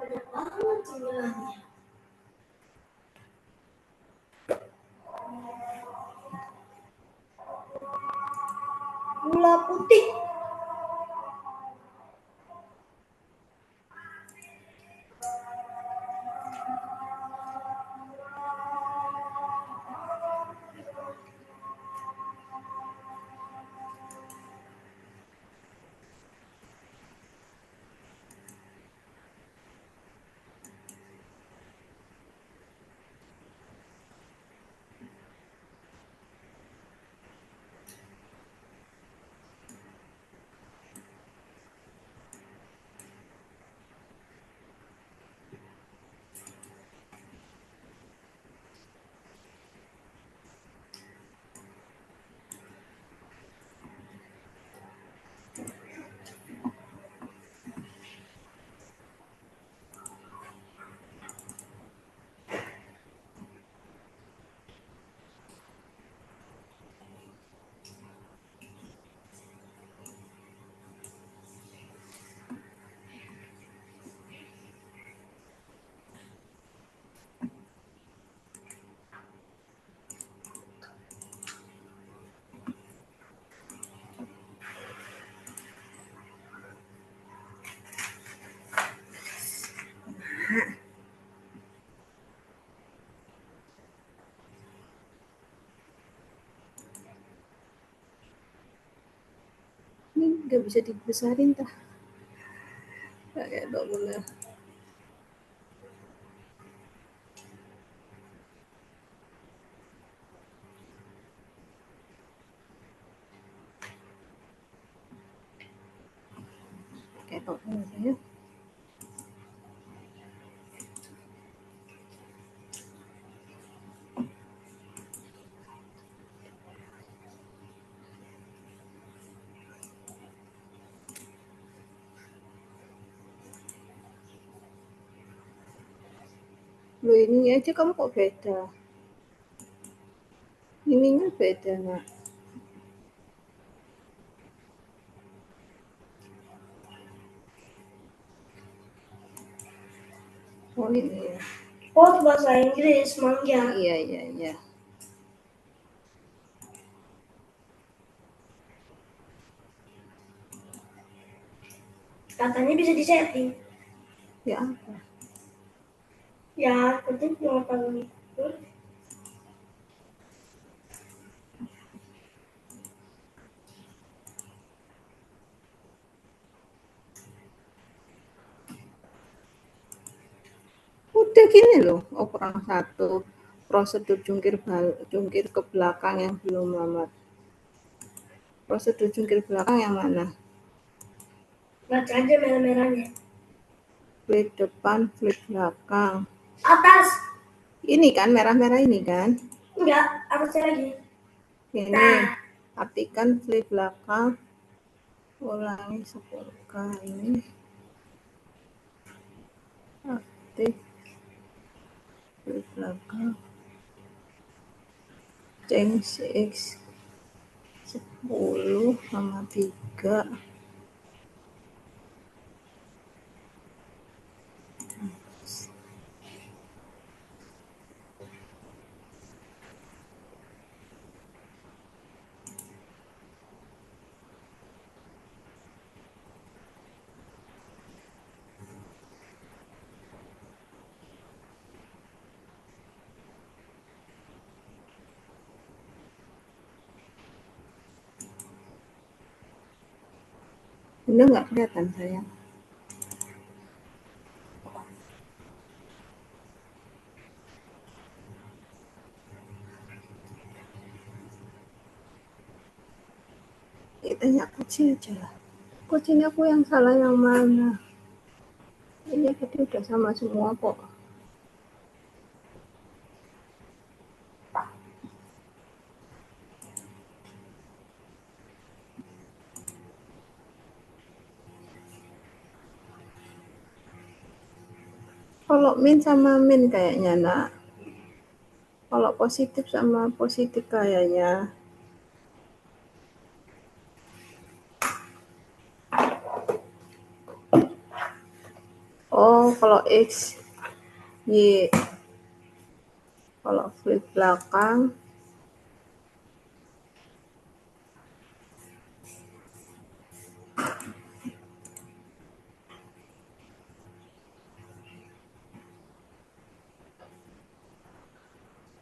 Banyak banget cemilannya. Gula putih. Ini nggak bisa dibesarin tah. Kayak bener. Kayak bener ya. Loh ini aja kamu kok beda? Ininya beda nggak? Oh ini ya. Oh bahasa Inggris mangga. Iya. Katanya bisa disetting. Ya apa? Ya, penting cuma tahu itu. Udah gini loh, operan 1. Prosedur jungkir ke belakang yang belum lambat. Prosedur jungkir belakang yang mana? Baca aja merah-merahnya. Flip depan, flip belakang. Atas. Ini kan merah-merah ini kan? Enggak, atasnya lagi. Ini Nah. artikan flip belakang. Ulangi 10 kali. Aktif flip belakang. Change X 10 sama 3. Bunda nggak kelihatan sayang. Tanya kucing aja lah. Kucing aku yang salah yang mana? Iya, tadi udah sama semua kok. Kalau min sama min kayaknya, nak. Kalau positif sama positif kayaknya. Oh, kalau X, Y. Kalau flip belakang,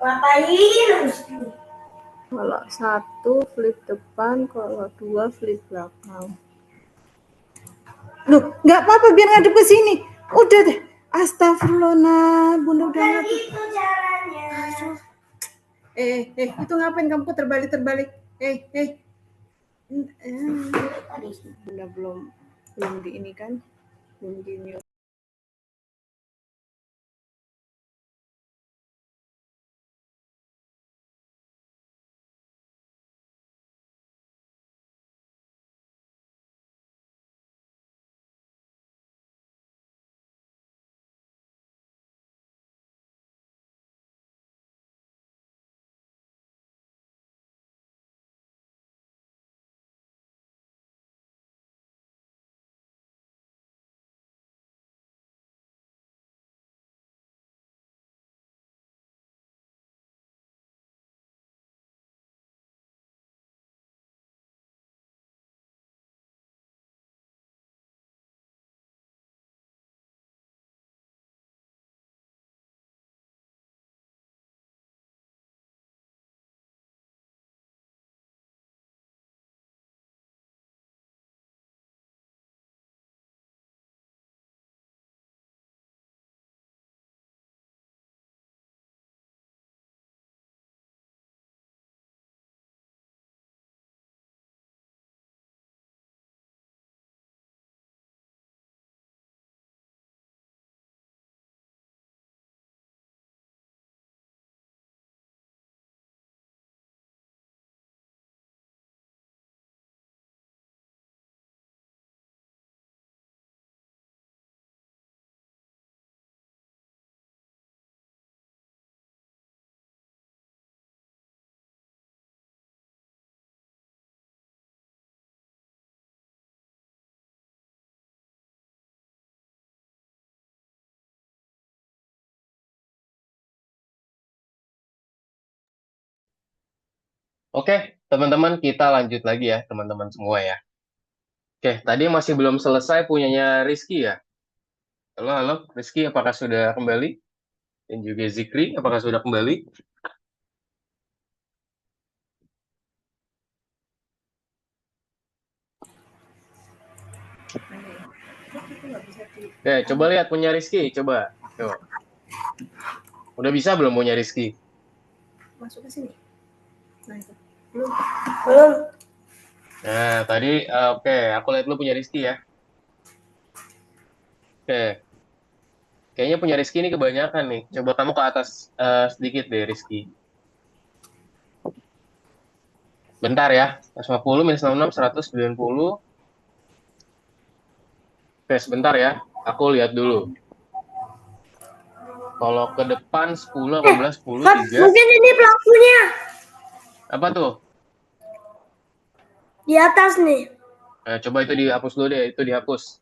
Ngapain? kalau 1 flip depan, kalau 2 flip belakang. Loh, nggak apa-apa biar ngadep ke sini. Udah deh. Astagfirullah, nah, Bunda udah ngadep. Gitu caranya. Itu ngapain kamu terbalik-terbalik? Bunda belum di ini kan? Belum di ini. Oke, teman-teman, kita lanjut lagi ya, teman-teman semua ya. Oke, tadi masih belum selesai punyanya Rizky ya. Halo, halo, Rizky, apakah sudah kembali? Dan juga Zikri, apakah sudah kembali? Oke, coba lihat punya Rizky, coba. Coba. Udah bisa belum punya Rizky? Masuk ke sini. Nah, itu. Belum. Nah, tadi, oke, aku lihat lu punya Rizky ya. Oke, kayaknya punya Rizky ini kebanyakan nih. Coba kamu ke atas sedikit deh, Rizky. Bentar ya, 150 minus 66, 190. Oke, sebentar ya. Aku lihat dulu. Kalau ke depan 10, 18, 10, Kak, 3. mungkin ini pelakunya Apa tuh? di atas nih. Coba itu dihapus dulu deh, itu dihapus.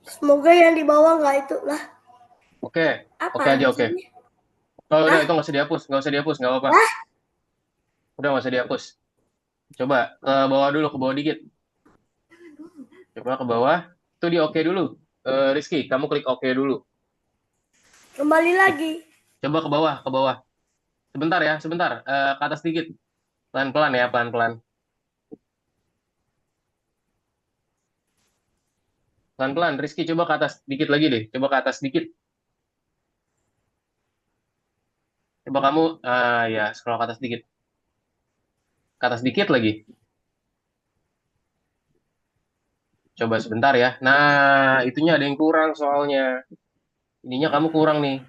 Semoga yang di bawah nggak itu lah. Oke, Apa oke aja, oke. ini? Kalau udah Hah? itu nggak usah dihapus, nggak apa-apa. Hah? Udah nggak usah dihapus. Coba ke bawah dulu, ke bawah dikit. Coba ke bawah. Itu di oke dulu. Rizky, kamu klik oke dulu. Kembali lagi. Coba ke bawah, ke bawah. Sebentar ya, sebentar. Ke atas dikit. Pelan-pelan ya, pelan-pelan. Pelan-pelan, Rizky coba ke atas dikit lagi deh. Coba ke atas dikit. Coba kamu, ya, scroll ke atas dikit. Ke atas dikit lagi. Coba sebentar ya. Nah, itunya ada yang kurang soalnya. Ininya kamu kurang nih.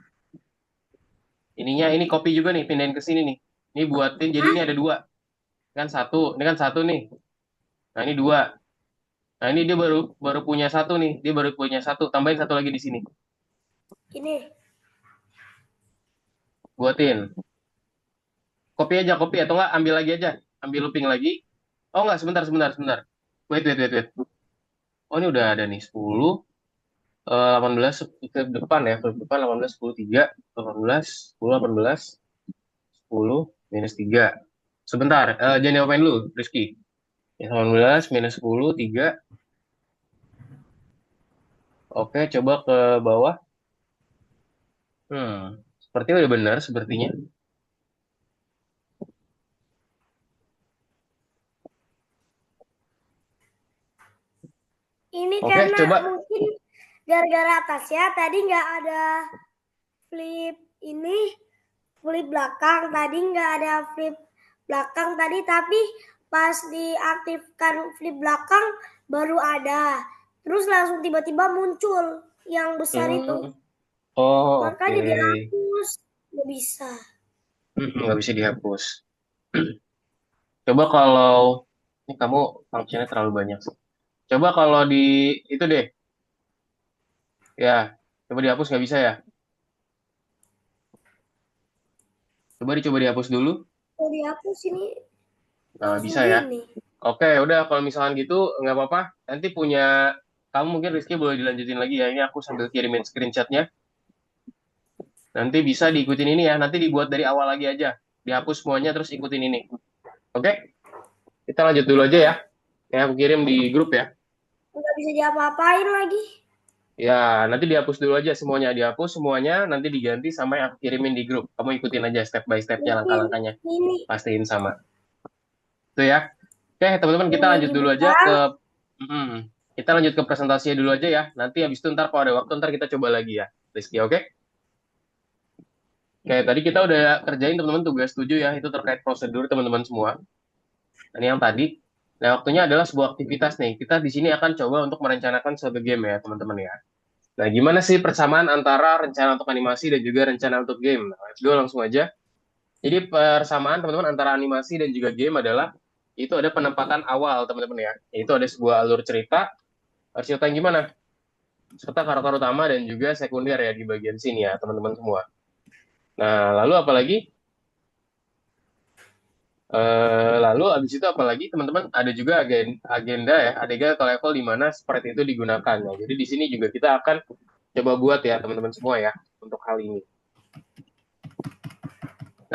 Ininya ini kopi juga nih, pindahin ke sini nih. Ini buatin, jadi Hah? ini ada dua. Kan satu, ini kan satu nih. Nah, ini dua. Nah, ini dia baru baru punya satu nih. Dia baru punya satu. Tambahin satu lagi di sini. Ini. Buatin. Kopi aja, kopi. Atau enggak, ambil lagi aja. Ambil looping lagi. Oh, enggak, sebentar, sebentar, sebentar. Wait, wait, wait, wait. Oh, ini udah ada nih. 10, 18 ke depan ya. Ke depan 18, 10, 3, 18, 10, 18, 10, minus 3. Sebentar, jangan diapain dulu, Rizky. Ya, 18, minus 10, 3. Oke, coba ke bawah. Sepertinya udah benar, sepertinya. Ini Oke, karena coba. mungkin gara-gara atasnya tadi nggak ada flip ini, flip belakang. Tadi nggak ada flip belakang tadi, tapi pas diaktifkan flip belakang baru ada. Terus langsung tiba-tiba muncul yang besar itu. Hmm, oh, oke. Makanya dihapus. Nggak bisa. Nggak bisa dihapus. Coba kalau ini kamu fungsinya terlalu banyak sih. Coba kalau di itu deh, ya. Coba dihapus nggak bisa ya? Coba dihapus dulu. Kalau dihapus ini Nah, langsung bisa ya. gini. Oke, udah kalau misalkan gitu nggak apa-apa. Nanti punya kamu mungkin Rizky boleh dilanjutin lagi ya. Ini aku sambil kirimin screenshotnya. Nanti bisa diikutin ini ya. Nanti dibuat dari awal lagi aja. Dihapus semuanya terus ikutin ini. Oke, kita lanjut dulu aja Oke. ya. Ya, aku kirim di grup ya. Nggak bisa diapa-apain lagi. Ya, nanti dihapus dulu aja semuanya. Dihapus semuanya, nanti diganti sama yang aku kirimin di grup. Kamu ikutin aja step by step-nya, Mungkin langkah-langkahnya. ini Pastiin sama. Itu ya. Oke, teman-teman, kita ini lanjut dulu aja dibuka. ke... kita lanjut ke presentasinya dulu aja ya. Nanti habis itu ntar kalau ada waktu, ntar kita coba lagi ya. Rizky, oke? Oke, tadi kita udah kerjain teman-teman tugas 7 ya. Itu terkait prosedur teman-teman semua. Ini yang tadi. Nah, waktunya adalah sebuah aktivitas nih. Kita di sini akan coba untuk merencanakan suatu game ya, teman-teman ya. Nah, gimana sih persamaan antara rencana untuk animasi dan juga rencana untuk game? Nah, let's go langsung aja. Jadi persamaan teman-teman antara animasi dan juga game adalah itu ada penempatan awal teman-teman ya. Itu ada sebuah alur cerita. Cerita yang gimana? Serta karakter utama dan juga sekunder ya di bagian sini ya teman-teman semua. Nah, lalu apalagi? Lalu abis itu apalagi teman-teman ada juga agenda ya, adegan atau level di mana sprite itu digunakan. Nah, jadi di sini juga kita akan coba buat ya teman-teman semua ya untuk hal ini.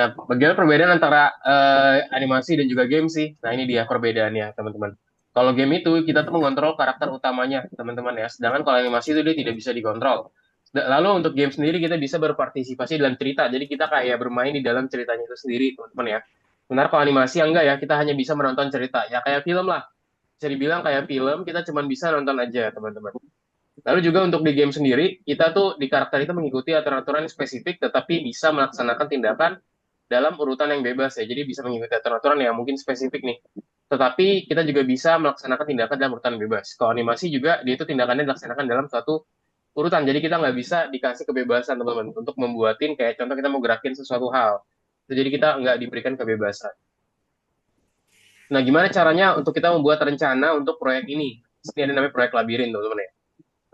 Nah, bagaimana perbedaan antara animasi dan juga game sih? Nah, ini dia perbedaannya, teman-teman. Kalau game itu kita tuh mengontrol karakter utamanya, teman-teman ya. Sedangkan kalau animasi itu dia tidak bisa dikontrol. Lalu untuk game sendiri kita bisa berpartisipasi dalam cerita. Jadi kita kayak bermain di dalam ceritanya itu sendiri, teman-teman ya. Benar kalau animasi enggak ya, kita hanya bisa menonton cerita. Ya kayak film lah. Bisa dibilang kayak film, kita cuma bisa nonton aja, teman-teman. Lalu juga untuk di game sendiri, kita tuh di karakter itu mengikuti aturan-aturan yang spesifik, tetapi bisa melaksanakan tindakan dalam urutan yang bebas ya. Jadi bisa mengikuti aturan-aturan yang mungkin spesifik nih. Tetapi kita juga bisa melaksanakan tindakan dalam urutan bebas. Kalau animasi juga, dia itu tindakannya dilaksanakan dalam suatu urutan. Jadi kita nggak bisa dikasih kebebasan, teman-teman, untuk membuatin kayak contoh kita mau gerakin sesuatu hal. Jadi kita nggak diberikan kebebasan. Nah, gimana caranya untuk kita membuat rencana untuk proyek ini? Ini ada namanya proyek labirin, teman-teman ya.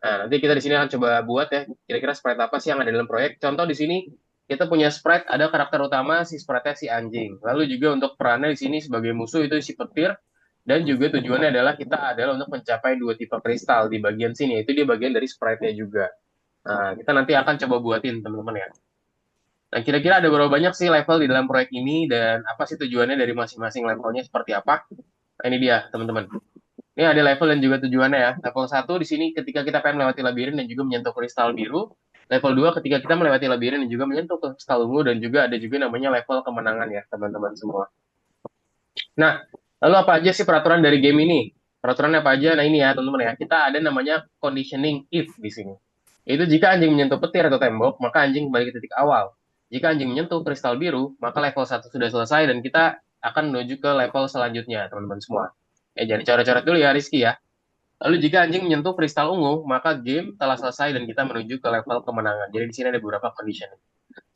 Nah, nanti kita di sini akan coba buat ya, kira-kira sprite apa sih yang ada dalam proyek. Contoh di sini, kita punya sprite, ada karakter utama, si sprite si anjing. Lalu juga untuk perannya di sini sebagai musuh itu si petir, dan juga tujuannya adalah untuk mencapai dua tipe kristal di bagian sini, itu dia bagian dari sprite-nya juga. Nah, kita nanti akan coba buatin, teman-teman ya. Nah, kira-kira ada berapa banyak sih level di dalam proyek ini, dan apa sih tujuannya dari masing-masing levelnya seperti apa? Nah, ini dia, teman-teman. Ini ada level dan juga tujuannya ya. Level 1 di sini ketika kita pengen melewati labirin dan juga menyentuh kristal biru. Level 2 ketika kita melewati labirin dan juga menyentuh kristal ungu dan juga ada juga namanya level kemenangan ya, teman-teman semua. Nah, lalu apa aja sih peraturan dari game ini? Peraturannya apa aja? Nah, ini ya, teman-teman ya. Kita ada namanya conditioning if di sini. Itu jika anjing menyentuh petir atau tembok, maka anjing kembali ke titik awal. Jika anjing menyentuh kristal biru, maka level 1 sudah selesai dan kita akan menuju ke level selanjutnya, teman-teman semua. Jadi coret-coret dulu ya, Rizky ya. Lalu jika anjing menyentuh kristal ungu, maka game telah selesai dan kita menuju ke level kemenangan. Jadi di sini ada beberapa condition.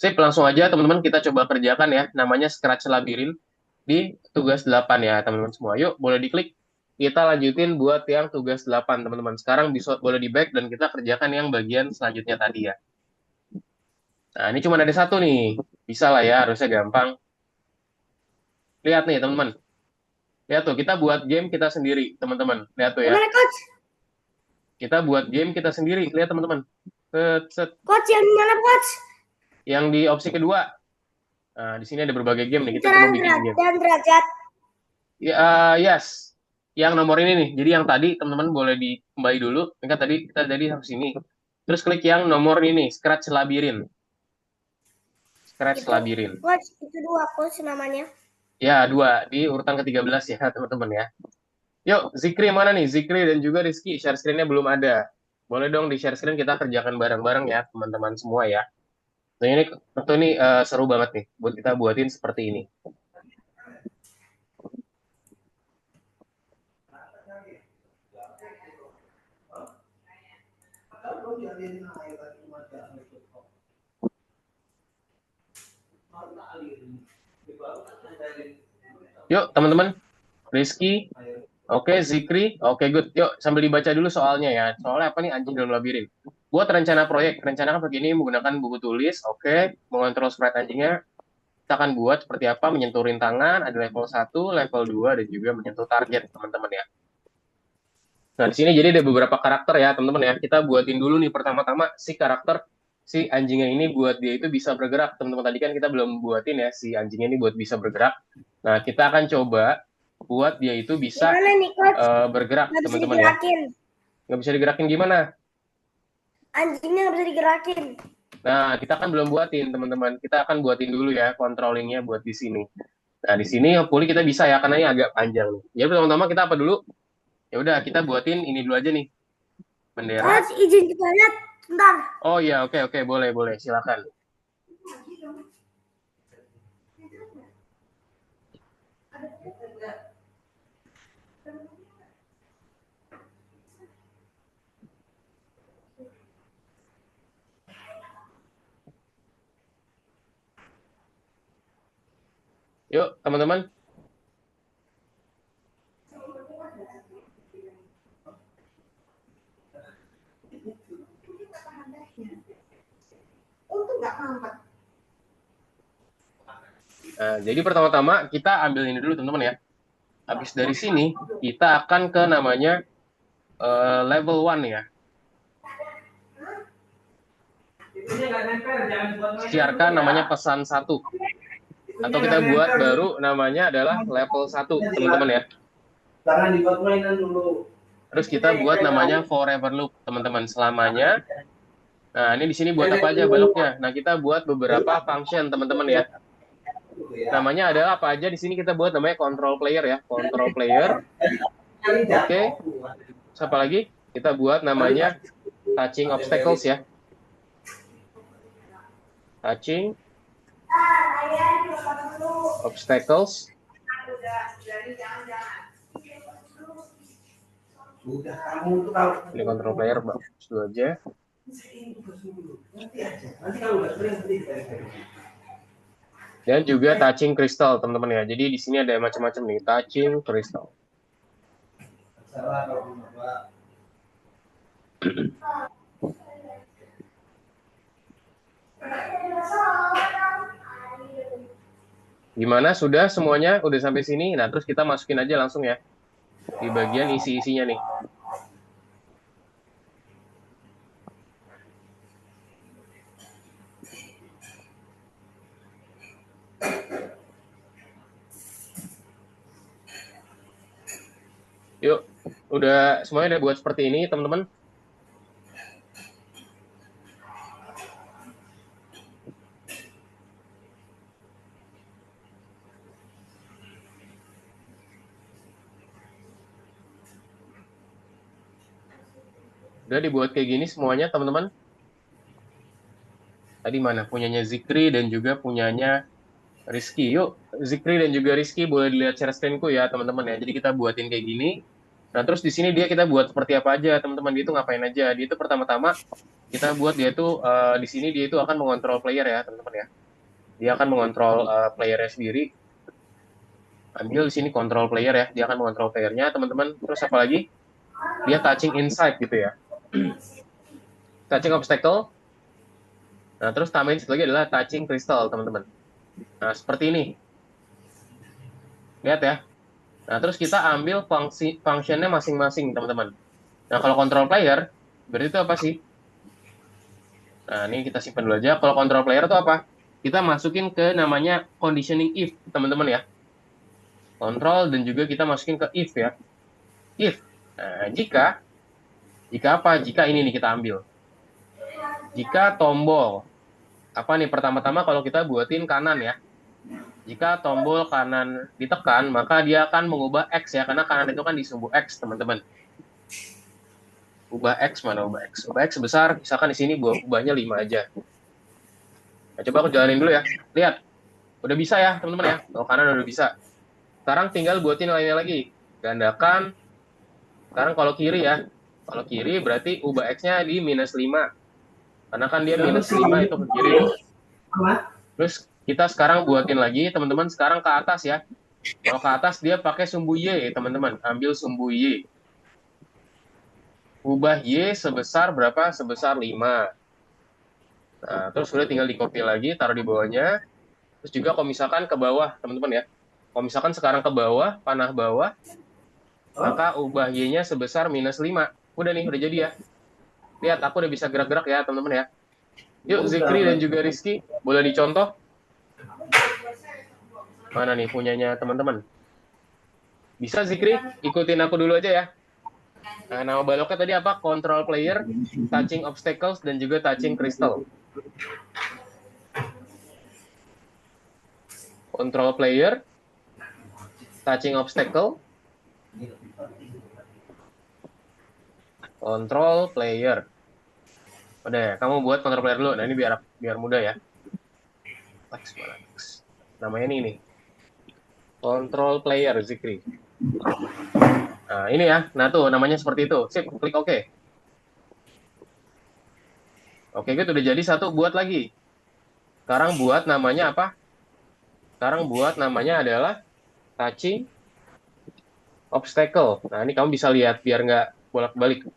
Sip, langsung aja teman-teman kita coba kerjakan ya. Namanya Scratch Labirin di tugas 8 ya teman-teman semua. Yuk, boleh diklik. Kita lanjutin buat yang tugas 8 teman-teman. Sekarang bisa boleh di back dan kita kerjakan yang bagian selanjutnya tadi ya. Nah, ini cuma ada satu nih. Bisa lah ya, harusnya gampang. Lihat nih teman-teman. Lihat tuh, kita buat game kita sendiri, teman-teman. Lihat tuh ya. Gimana coach? Kita buat game kita sendiri. Lihat teman-teman. Set, set. Coach yang mana coach? Yang di opsi kedua. Nah, di sini ada berbagai game nih. Kita Cara coba bikin game. dan derajat. Ya, yes. Yang nomor ini nih. Jadi yang tadi teman-teman boleh kembali dulu. Kan tadi kita harus ini. Terus klik yang nomor ini, Scratch Labirin. Scratch Labirin. Coach, itu 2 coach namanya. Ya, 2 di urutan ke-13 ya, teman-teman ya. Yuk, Zikri mana nih? Zikri dan juga Rizky, share screen-nya belum ada. Boleh dong di share screen kita kerjakan bareng-bareng ya, teman-teman semua ya. Nah, ini tentu ini seru banget nih, buat kita buatin seperti ini. Yuk, teman-teman. Rizky, oke, Zikri, oke, good. Yuk, sambil dibaca dulu soalnya ya. Soalnya apa nih anjing dalam labirin? Buat rencana proyek, rencanakan begini menggunakan buku tulis, oke. Mengontrol sprite anjingnya, kita akan buat seperti apa, menyentuh rintangan, ada level 1, level 2, dan juga menyentuh target, teman-teman ya. Nah, di sini jadi ada beberapa karakter ya, teman-teman ya. Kita buatin dulu nih pertama-tama si karakter si anjingnya ini buat dia itu bisa bergerak. Teman-teman tadi kan kita belum buatin ya si anjingnya ini buat bisa bergerak. Nah, kita akan coba buat dia itu bisa nih, bergerak, teman-teman ya. Nggak bisa digerakin gimana? Anjingnya nggak bisa digerakin. Nah, kita kan belum buatin, teman-teman. Kita akan buatin dulu ya controllingnya buat di sini. Nah, di sini hopefully kita bisa ya, karena ini agak panjang nih. Jadi pertama-tama kita apa dulu? Ya udah, kita buatin ini dulu aja nih. Bendera. Coach, izin kita lihat, bentar. Oh iya, oke, boleh, silakan. Yuk, teman-teman. Nah, jadi pertama-tama kita ambil ini dulu teman-teman ya. Habis dari sini kita akan ke namanya level 1 ya. Siarkan namanya pesan 1. Atau kita buat baru namanya adalah level 1 teman-teman ya. Jangan dibuat mainan dulu. Terus kita buat namanya forever loop teman-teman selamanya. Nah, ini di sini buat apa aja baloknya? Nah, kita buat beberapa function teman-teman ya. Namanya adalah apa aja di sini kita buat namanya control player ya, control player. Oke. Siapa lagi? Kita buat namanya touching obstacles ya. Touching obstacles. Ini control player bagus dulu aja. Dan juga touching crystal, teman-teman ya. Jadi di sini ada macam-macam nih, touching crystal. Gimana? Sudah semuanya? Udah sampai sini? Nah, terus kita masukin aja langsung ya. Di bagian isi-isinya nih. Yuk, udah semuanya udah buat seperti ini, teman-teman. Udah dibuat kayak gini semuanya, teman-teman. Tadi mana? Punyanya Zikri dan juga punyanya Rizky. Yuk, Zikri dan juga Rizky boleh dilihat share screen-ku ya, teman-teman ya. Jadi kita buatin kayak gini. Nah, terus di sini kita buat seperti apa aja, teman-teman. Dia itu ngapain aja. Dia itu pertama-tama kita buat dia itu di sini dia itu akan mengontrol player ya, teman-teman ya. Dia akan mengontrol playernya sendiri. Ambil di sini control player ya. Dia akan mengontrol playernya, teman-teman. Terus apa lagi? Dia touching inside gitu ya. Touching obstacle. Nah, terus tambahin satu lagi adalah touching crystal, teman-teman. Nah, seperti ini. Lihat ya. Nah, terus kita ambil functionnya masing-masing, teman-teman. Nah, kalau control player, berarti itu apa sih? Nah, ini kita simpan dulu aja. Kalau control player itu apa? Kita masukin ke namanya conditioning if, teman-teman ya. Control dan juga kita masukin ke if ya. If. Nah, jika apa? Jika ini nih kita ambil. Jika tombol, apa nih? Pertama-tama kalau kita buatin kanan ya. Jika tombol kanan ditekan, maka dia akan mengubah X ya. Karena kanan itu kan di sumbu X, teman-teman. Ubah X mana ubah X? Ubah X sebesar, misalkan di sini ubahnya 5 aja. Nah, coba aku jalanin dulu ya. Lihat, udah bisa ya teman-teman ya. Kalau kanan udah bisa. Sekarang tinggal buatin lainnya lagi. Gandakan. Sekarang kalau kiri ya. Kalau kiri berarti ubah X-nya di minus 5. Karena kan dia minus 5 itu ke kiri. Terus kita sekarang buatin lagi, teman-teman. Sekarang ke atas ya. Kalau ke atas dia pakai sumbu Y, teman-teman. Ambil sumbu Y. Ubah Y sebesar berapa? Sebesar 5. Nah, terus udah tinggal di-copy lagi, taruh di bawahnya. Terus juga kalau misalkan ke bawah, teman-teman ya. Kalau misalkan sekarang ke bawah, panah bawah, maka ubah Y-nya sebesar minus 5. Udah nih, udah jadi ya. Lihat, aku udah bisa gerak-gerak ya, teman-teman ya. Yuk, Zikri dan juga Rizky, boleh dicontoh? Mana nih punyanya teman-teman? Bisa, Zikri? Ikutin aku dulu aja ya. Nah, nama baloknya tadi apa? Control player, touching obstacles, dan juga touching crystal. Control player, touching obstacle, control player. Udah, kamu buat control player dulu. Nah, ini biar mudah ya. Namanya ini. Control player, Zikri. Nah, ini ya. Nah, tuh namanya seperti itu. Sip, klik OK. Oke, gitu udah jadi satu. Buat lagi. Sekarang buat namanya apa? Sekarang buat namanya adalah touching obstacle. Nah, ini kamu bisa lihat biar nggak bolak-balik.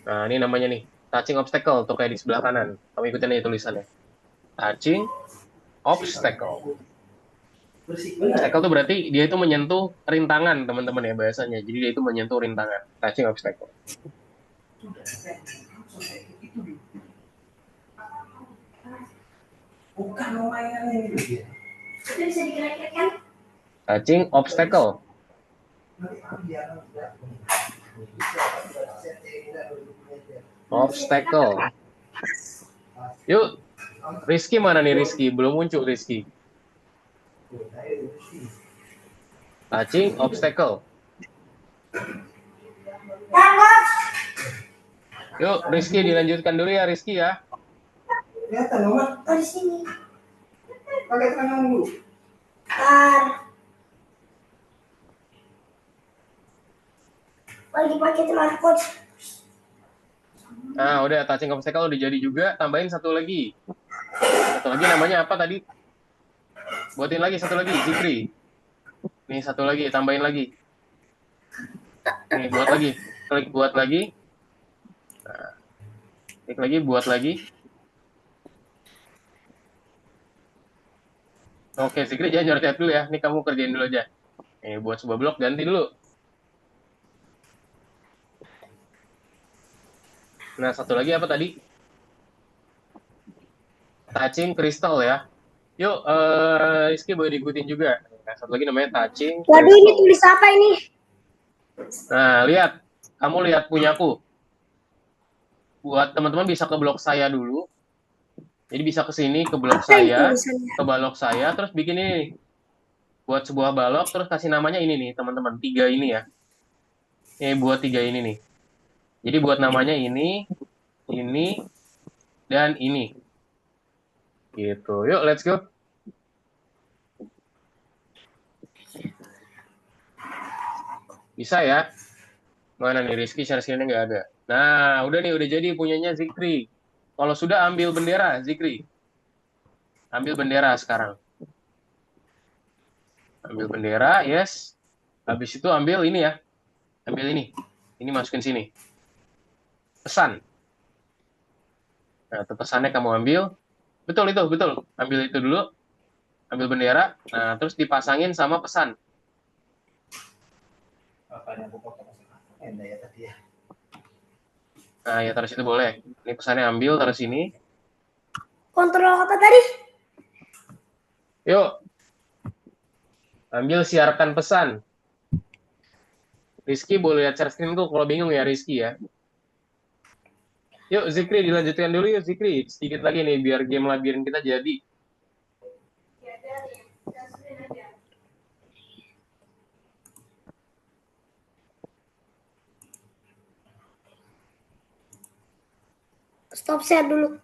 Nah, ini namanya nih. Touching obstacle. Tuh kayak di sebelah kanan. Kamu ikutin aja tulisannya. Touching obstacle. Obstacle itu berarti dia itu menyentuh rintangan, teman-teman ya bahasanya. Jadi dia itu menyentuh rintangan. Touching obstacle. Bukan mainan ini. Itu bisa digerak-gerakkan. Touching obstacle. Obstacle. Yuk, Rizky mana nih Rizky? Belum muncul Rizky. Touching obstacle. Yuk, Rizky dilanjutkan dulu ya Rizky ya. Kelihatan nomor. Oh, di sini. Pakai tangan dulu. Lagi pakai teman coach. Nah, udah touching obstacle udah jadi juga. Tambahin satu lagi. Satu lagi namanya apa tadi? Buatin lagi satu lagi, Zikri. Nih satu lagi, tambahin lagi. Nih buat lagi. Klik buat lagi. Nah, klik lagi, buat lagi. Oke, Zikri jangan nyorot dulu ya. Ini kamu kerjain dulu aja. Nih buat sebuah blok, ganti dulu. Nah, satu lagi apa tadi? Touching crystal ya. Yuk, Rizky boleh diikutin juga. Nah, satu lagi namanya touching Waduh, ini crystal. tulis apa ini? Nah, lihat. Kamu lihat punyaku. Buat teman-teman bisa ke blok saya dulu. Jadi bisa ke sini, ke blok Apa ini saya, tulisannya? ke balok saya, terus bikin ini. Buat sebuah balok, terus kasih namanya ini nih, teman-teman. 3 ini ya. Buat 3 ini nih. Jadi buat namanya ini, dan ini. Gitu. Yuk, let's go. Bisa ya? Mana nih Rizky share screen-nya nggak ada. Nah, udah nih, udah jadi punyanya Zikri. Kalau sudah ambil bendera, Zikri. Ambil bendera sekarang. Ambil bendera, yes. Habis itu ambil ini ya. Ambil ini. Ini masukin sini. Pesan. Nah, itu pesannya kamu ambil. Betul itu, betul. Ambil itu dulu. Ambil bendera. Nah, terus dipasangin sama pesan. Apa yang aku potong? Enggak ya tadi ya. Nah, ya taruh situ boleh. Ini pesannya ambil, taruh sini. Kontrol apa tadi? Yuk. Ambil siarkan pesan. Rizky boleh lihat share screen tuh kalau bingung ya Rizky ya. Yuk Zikri dilanjutkan dulu yuk Zikri. Sedikit lagi nih biar game labirin kita jadi. Stop share dulu.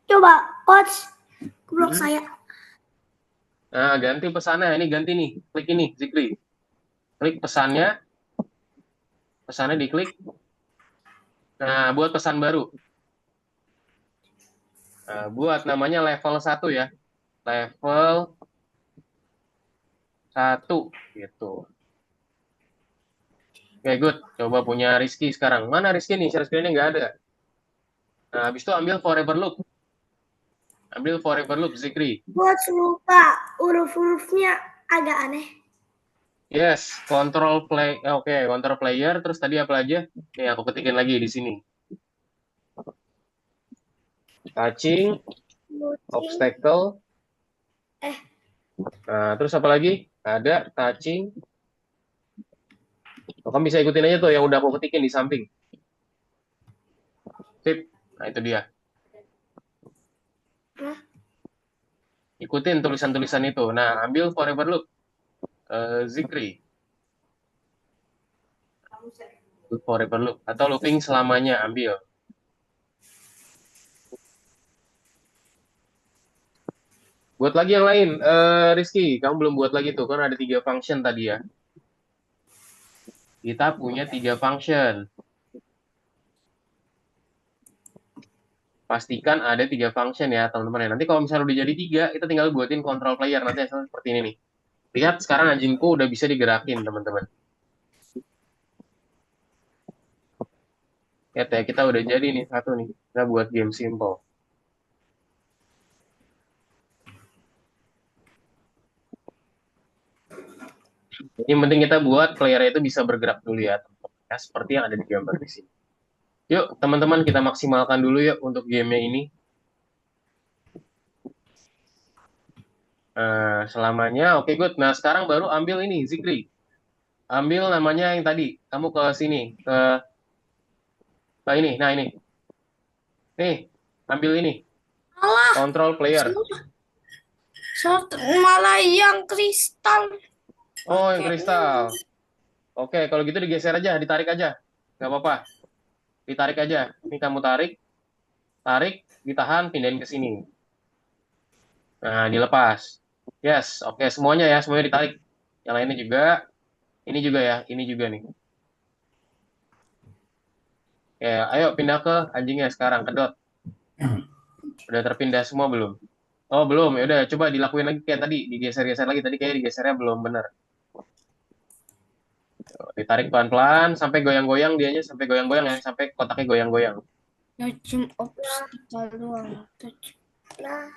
Coba, coach, blok saya. Nah, ganti pesannya. Ini ganti nih. Klik ini, Zikri. Klik pesannya. Pesannya diklik. Nah, buat pesan baru. Nah, buat namanya level 1 ya. Level 1 gitu. Oke, good. Coba punya Rizky sekarang. Mana Rizky nih? Share screen-nya nggak ada. Nah, habis itu ambil forever loop. Ambil forever loop, Zikri. Coach lupa huruf-hurufnya agak aneh. Yes, control play. Oke, control player. Terus tadi apa aja? Nih, aku ketikin lagi di sini. Touching, obstacle. Nah, terus apa lagi? Ada touching. Oh, kamu bisa ikutin aja tuh yang udah aku ketikin di samping. Sip. Nah, itu dia. Hah? Ikutin tulisan-tulisan itu. Nah, ambil forever loop. Zikri. Forever loop. Atau looping selamanya. Ambil. Buat lagi yang lain. Rizky, kamu belum buat lagi tuh. Kan ada 3 function tadi ya. Kita punya 3 function. Pastikan ada 3 function ya, teman-teman. Nanti kalau misalnya udah jadi 3, kita tinggal buatin control player. Nanti hasilnya seperti ini nih. Lihat, sekarang anjingku udah bisa digerakin, teman-teman. Lihat ya, kita udah jadi nih satu nih. Kita buat game simple. Jadi yang penting kita buat player itu bisa bergerak dulu ya, teman-teman. Ya, seperti yang ada di gambar di sini. Yuk, teman-teman, kita maksimalkan dulu yuk untuk gamenya ini. Selamanya, oke, good. Nah, sekarang baru ambil ini, Zikri. Ambil namanya yang tadi. Kamu ke sini, ke ini. Nah, ini. Nih, ambil ini. Malah, Control player. malah yang kristal. Oh, yang kristal. Oke, kalau gitu digeser aja, ditarik aja. Nggak apa-apa. Ditarik aja. Ini kamu tarik, ditahan, pindahin ke sini. Nah, dilepas. Yes, oke, semuanya ya, semuanya ditarik. Yang lainnya juga, ini juga ya, ini juga nih. Oke, ayo pindah ke anjingnya sekarang, kedot. Udah terpindah semua belum? Oh, belum. Ya udah, coba dilakuin lagi kayak tadi, digeser-geser lagi. Tadi kayak digesernya belum benar. Ditarik pelan-pelan sampai goyang-goyang dianya, sampai goyang-goyang ya, sampai kotaknya goyang-goyang. Touching obstacle doang. Nah,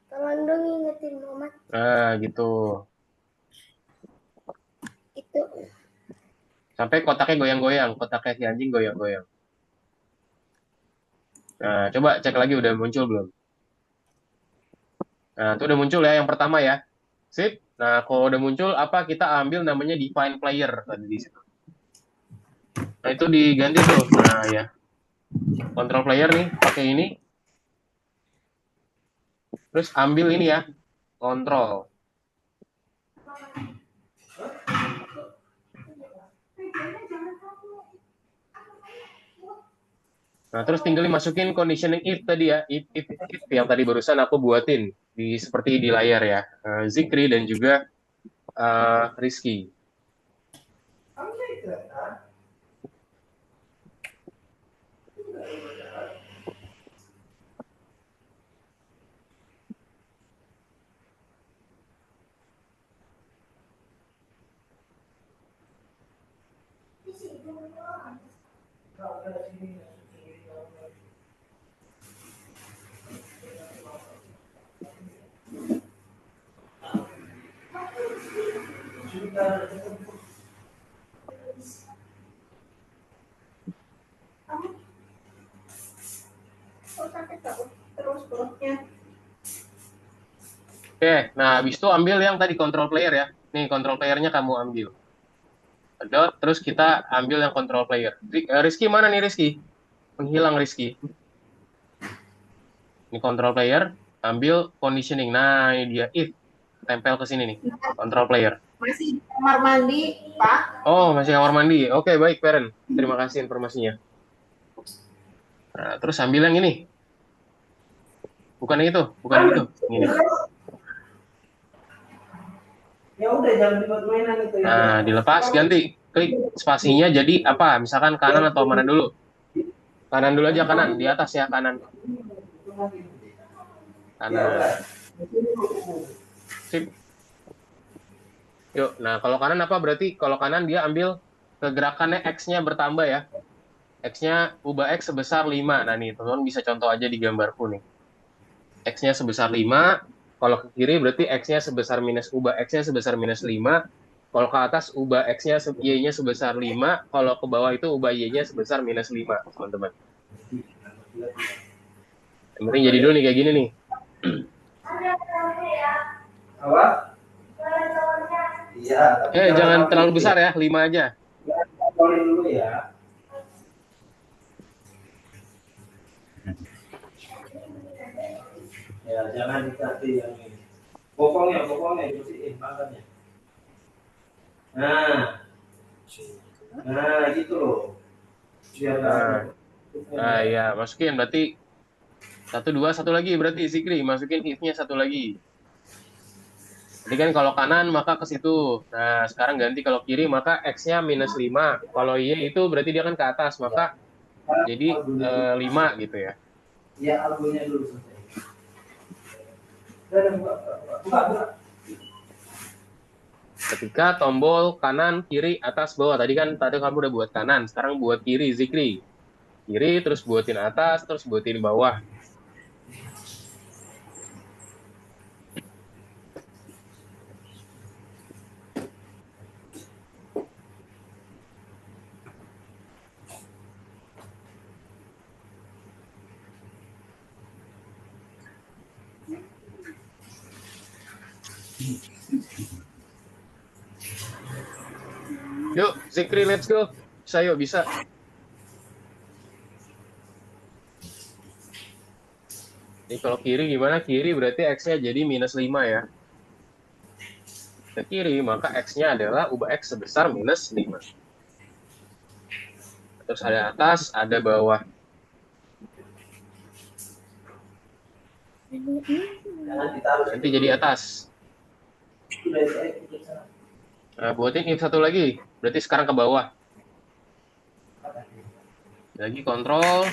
tolong dong ingetin Muhammad Nah, gitu. itu. Sampai kotaknya goyang-goyang, kotaknya si anjing goyang-goyang. Nah, coba cek lagi udah muncul belum? Nah, itu udah muncul ya yang pertama ya. Sip. Nah, kalau udah muncul apa kita ambil namanya define player tadi di situ. Nah, itu diganti tuh. Nah, ya. Control player nih, pakai ini. Terus ambil ini ya, kontrol. Nah, terus tinggal dimasukin conditioning if tadi ya, if yang tadi barusan aku buatin di seperti di layar ya. Zikri dan juga Rizky. Terus perutnya. Oke, nah habis itu ambil yang tadi control player ya. Nih control playernya kamu ambil. Dot, terus kita ambil yang control player. Rizky mana nih Rizky? Menghilang Rizky. Ini control player, ambil conditioning. Nah, ini dia if. Tempel ke sini nih, control player. Masih di kamar mandi, Pak. Oh, masih kamar mandi. Oke, baik, Peren. Terima kasih informasinya. Nah, terus ambil yang ini. Bukan yang itu, bukan yang itu. Ini. Ya udah jangan dibuat mainan itu ya. Nah, dilepas, ganti. Klik spasinya jadi apa? Misalkan kanan atau mana dulu? Kanan dulu aja, kanan. Di atas ya, kanan. Kanan. Sip. Yuk, nah kalau kanan apa? Berarti kalau kanan dia ambil kegerakannya X-nya bertambah ya. X-nya ubah X sebesar 5. Nah nih, teman-teman bisa contoh aja di gambarku nih. X-nya sebesar 5. Kalau ke kiri berarti X-nya sebesar minus ubah X-nya sebesar minus 5. Kalau ke atas ubah X-nya Y-nya sebesar 5. Kalau ke bawah itu ubah Y-nya sebesar minus 5, teman-teman. Yang penting jadi dulu nih kayak gini nih. Apa? Iya. Jangan terlalu besar ya, 5 aja. Kontrolin dulu ya. Ya, jangan dikasih yang ini. Bokongnya bersihin pangkatnya. Nah gitu loh. Biar Nah, ya, masukin berarti 1, 2, 1 lagi berarti Zikri, masukin if-nya 1 lagi. Jadi kan kalau kanan maka ke situ. Nah, sekarang ganti kalau kiri maka X-nya minus 5. Kalau Y itu berarti dia kan ke atas, maka jadi 5 gitu ya. Ya, albumnya dulu selesai. Buka. Ketika tombol kanan, kiri, atas, bawah. Tadi kamu udah buat kanan, sekarang buat kiri, Zikri. Kiri, terus buatin atas, terus buatin bawah. Yuk, Zikri, let's go. Bisa, yuk, bisa. Ini kalau kiri gimana? Kiri berarti X-nya jadi minus 5 ya. Ke kiri, maka X-nya adalah ubah X sebesar minus 5. Terus ada atas, ada bawah. Nanti jadi atas. Nah, buatin if 1 lagi. Berarti sekarang ke bawah. Lagi kontrol.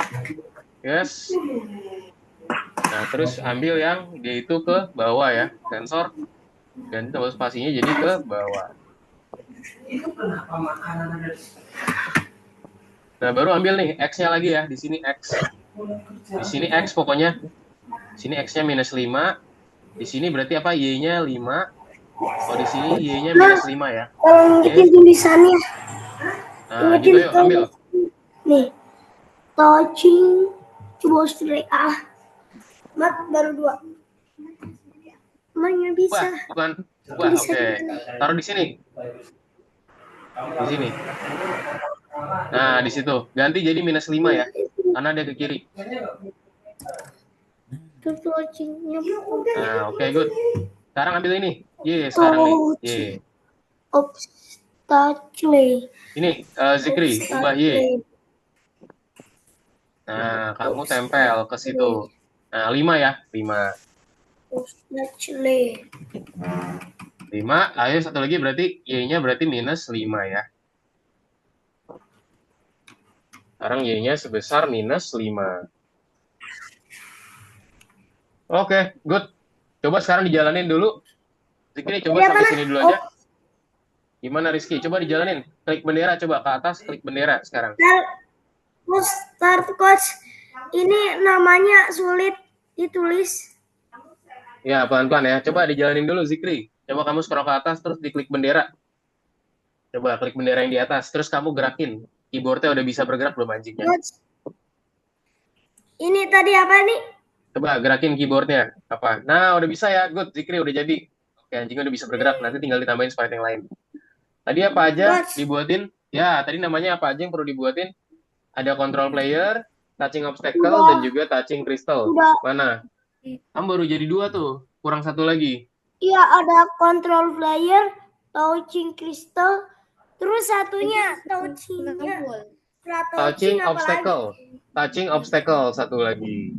Yes. Nah, terus ambil yang dia itu ke bawah ya. Sensor. Ganti tombol spasinya jadi ke bawah. Itu kenapa makanan ada di Nah, baru ambil nih X-nya lagi ya. Di sini X. Di sini X pokoknya. Di sini X-nya minus 5. Di sini berarti apa? Y-nya 5. Oh, di sini Y-nya minus 5 ya. Kalau bikin tulisannya. Nah, gitu yuk, ambil. Nih. Touching. Coba straight. Mat, baru 2. Emangnya bisa. Bukan. Oke. Taruh di sini. Di sini. Nah, di situ. Ganti jadi minus 5 ya. Karena dia ke kiri. Touchingnya. Nah, oke, good. Sekarang ambil ini. Sekarang nih. Obstacle. Ini, Zikri, ubah Y. Nah, kamu tempel ke situ. Nah, 5 ya, 5. Postnachly. 5, ayo satu lagi berarti Y-nya berarti minus 5 ya. Sekarang Y-nya sebesar minus 5. Oke, good. Coba sekarang dijalanin dulu. Zikri, coba Jadi apa sampai nah? sini dulu aja. Gimana Rizky? Coba dijalanin. Klik bendera, coba ke atas, klik bendera sekarang. Start coach. Ini namanya sulit ditulis. Ya, pelan-pelan ya. Coba dijalanin dulu, Zikri. Coba kamu scroll ke atas, terus diklik bendera. Coba klik bendera yang di atas, terus kamu gerakin. Keyboardnya udah bisa bergerak belum anjingnya? Coach. Ini tadi apa nih? Coba gerakin keyboardnya. Apa? Nah, udah bisa ya. Good, Zikri udah jadi. Oke, anjingnya udah bisa bergerak. Nanti tinggal ditambahin sprite yang lain. Tadi apa aja Coach. dibuatin? Ya, tadi namanya apa aja yang perlu dibuatin? Ada control player, touching obstacle, Udah. dan juga touching crystal. Udah. Mana? Kamu baru jadi 2 tuh. Kurang 1 lagi. Iya, ada control player, touching crystal, terus satunya touchingnya. Touching obstacle. Touching obstacle satu lagi.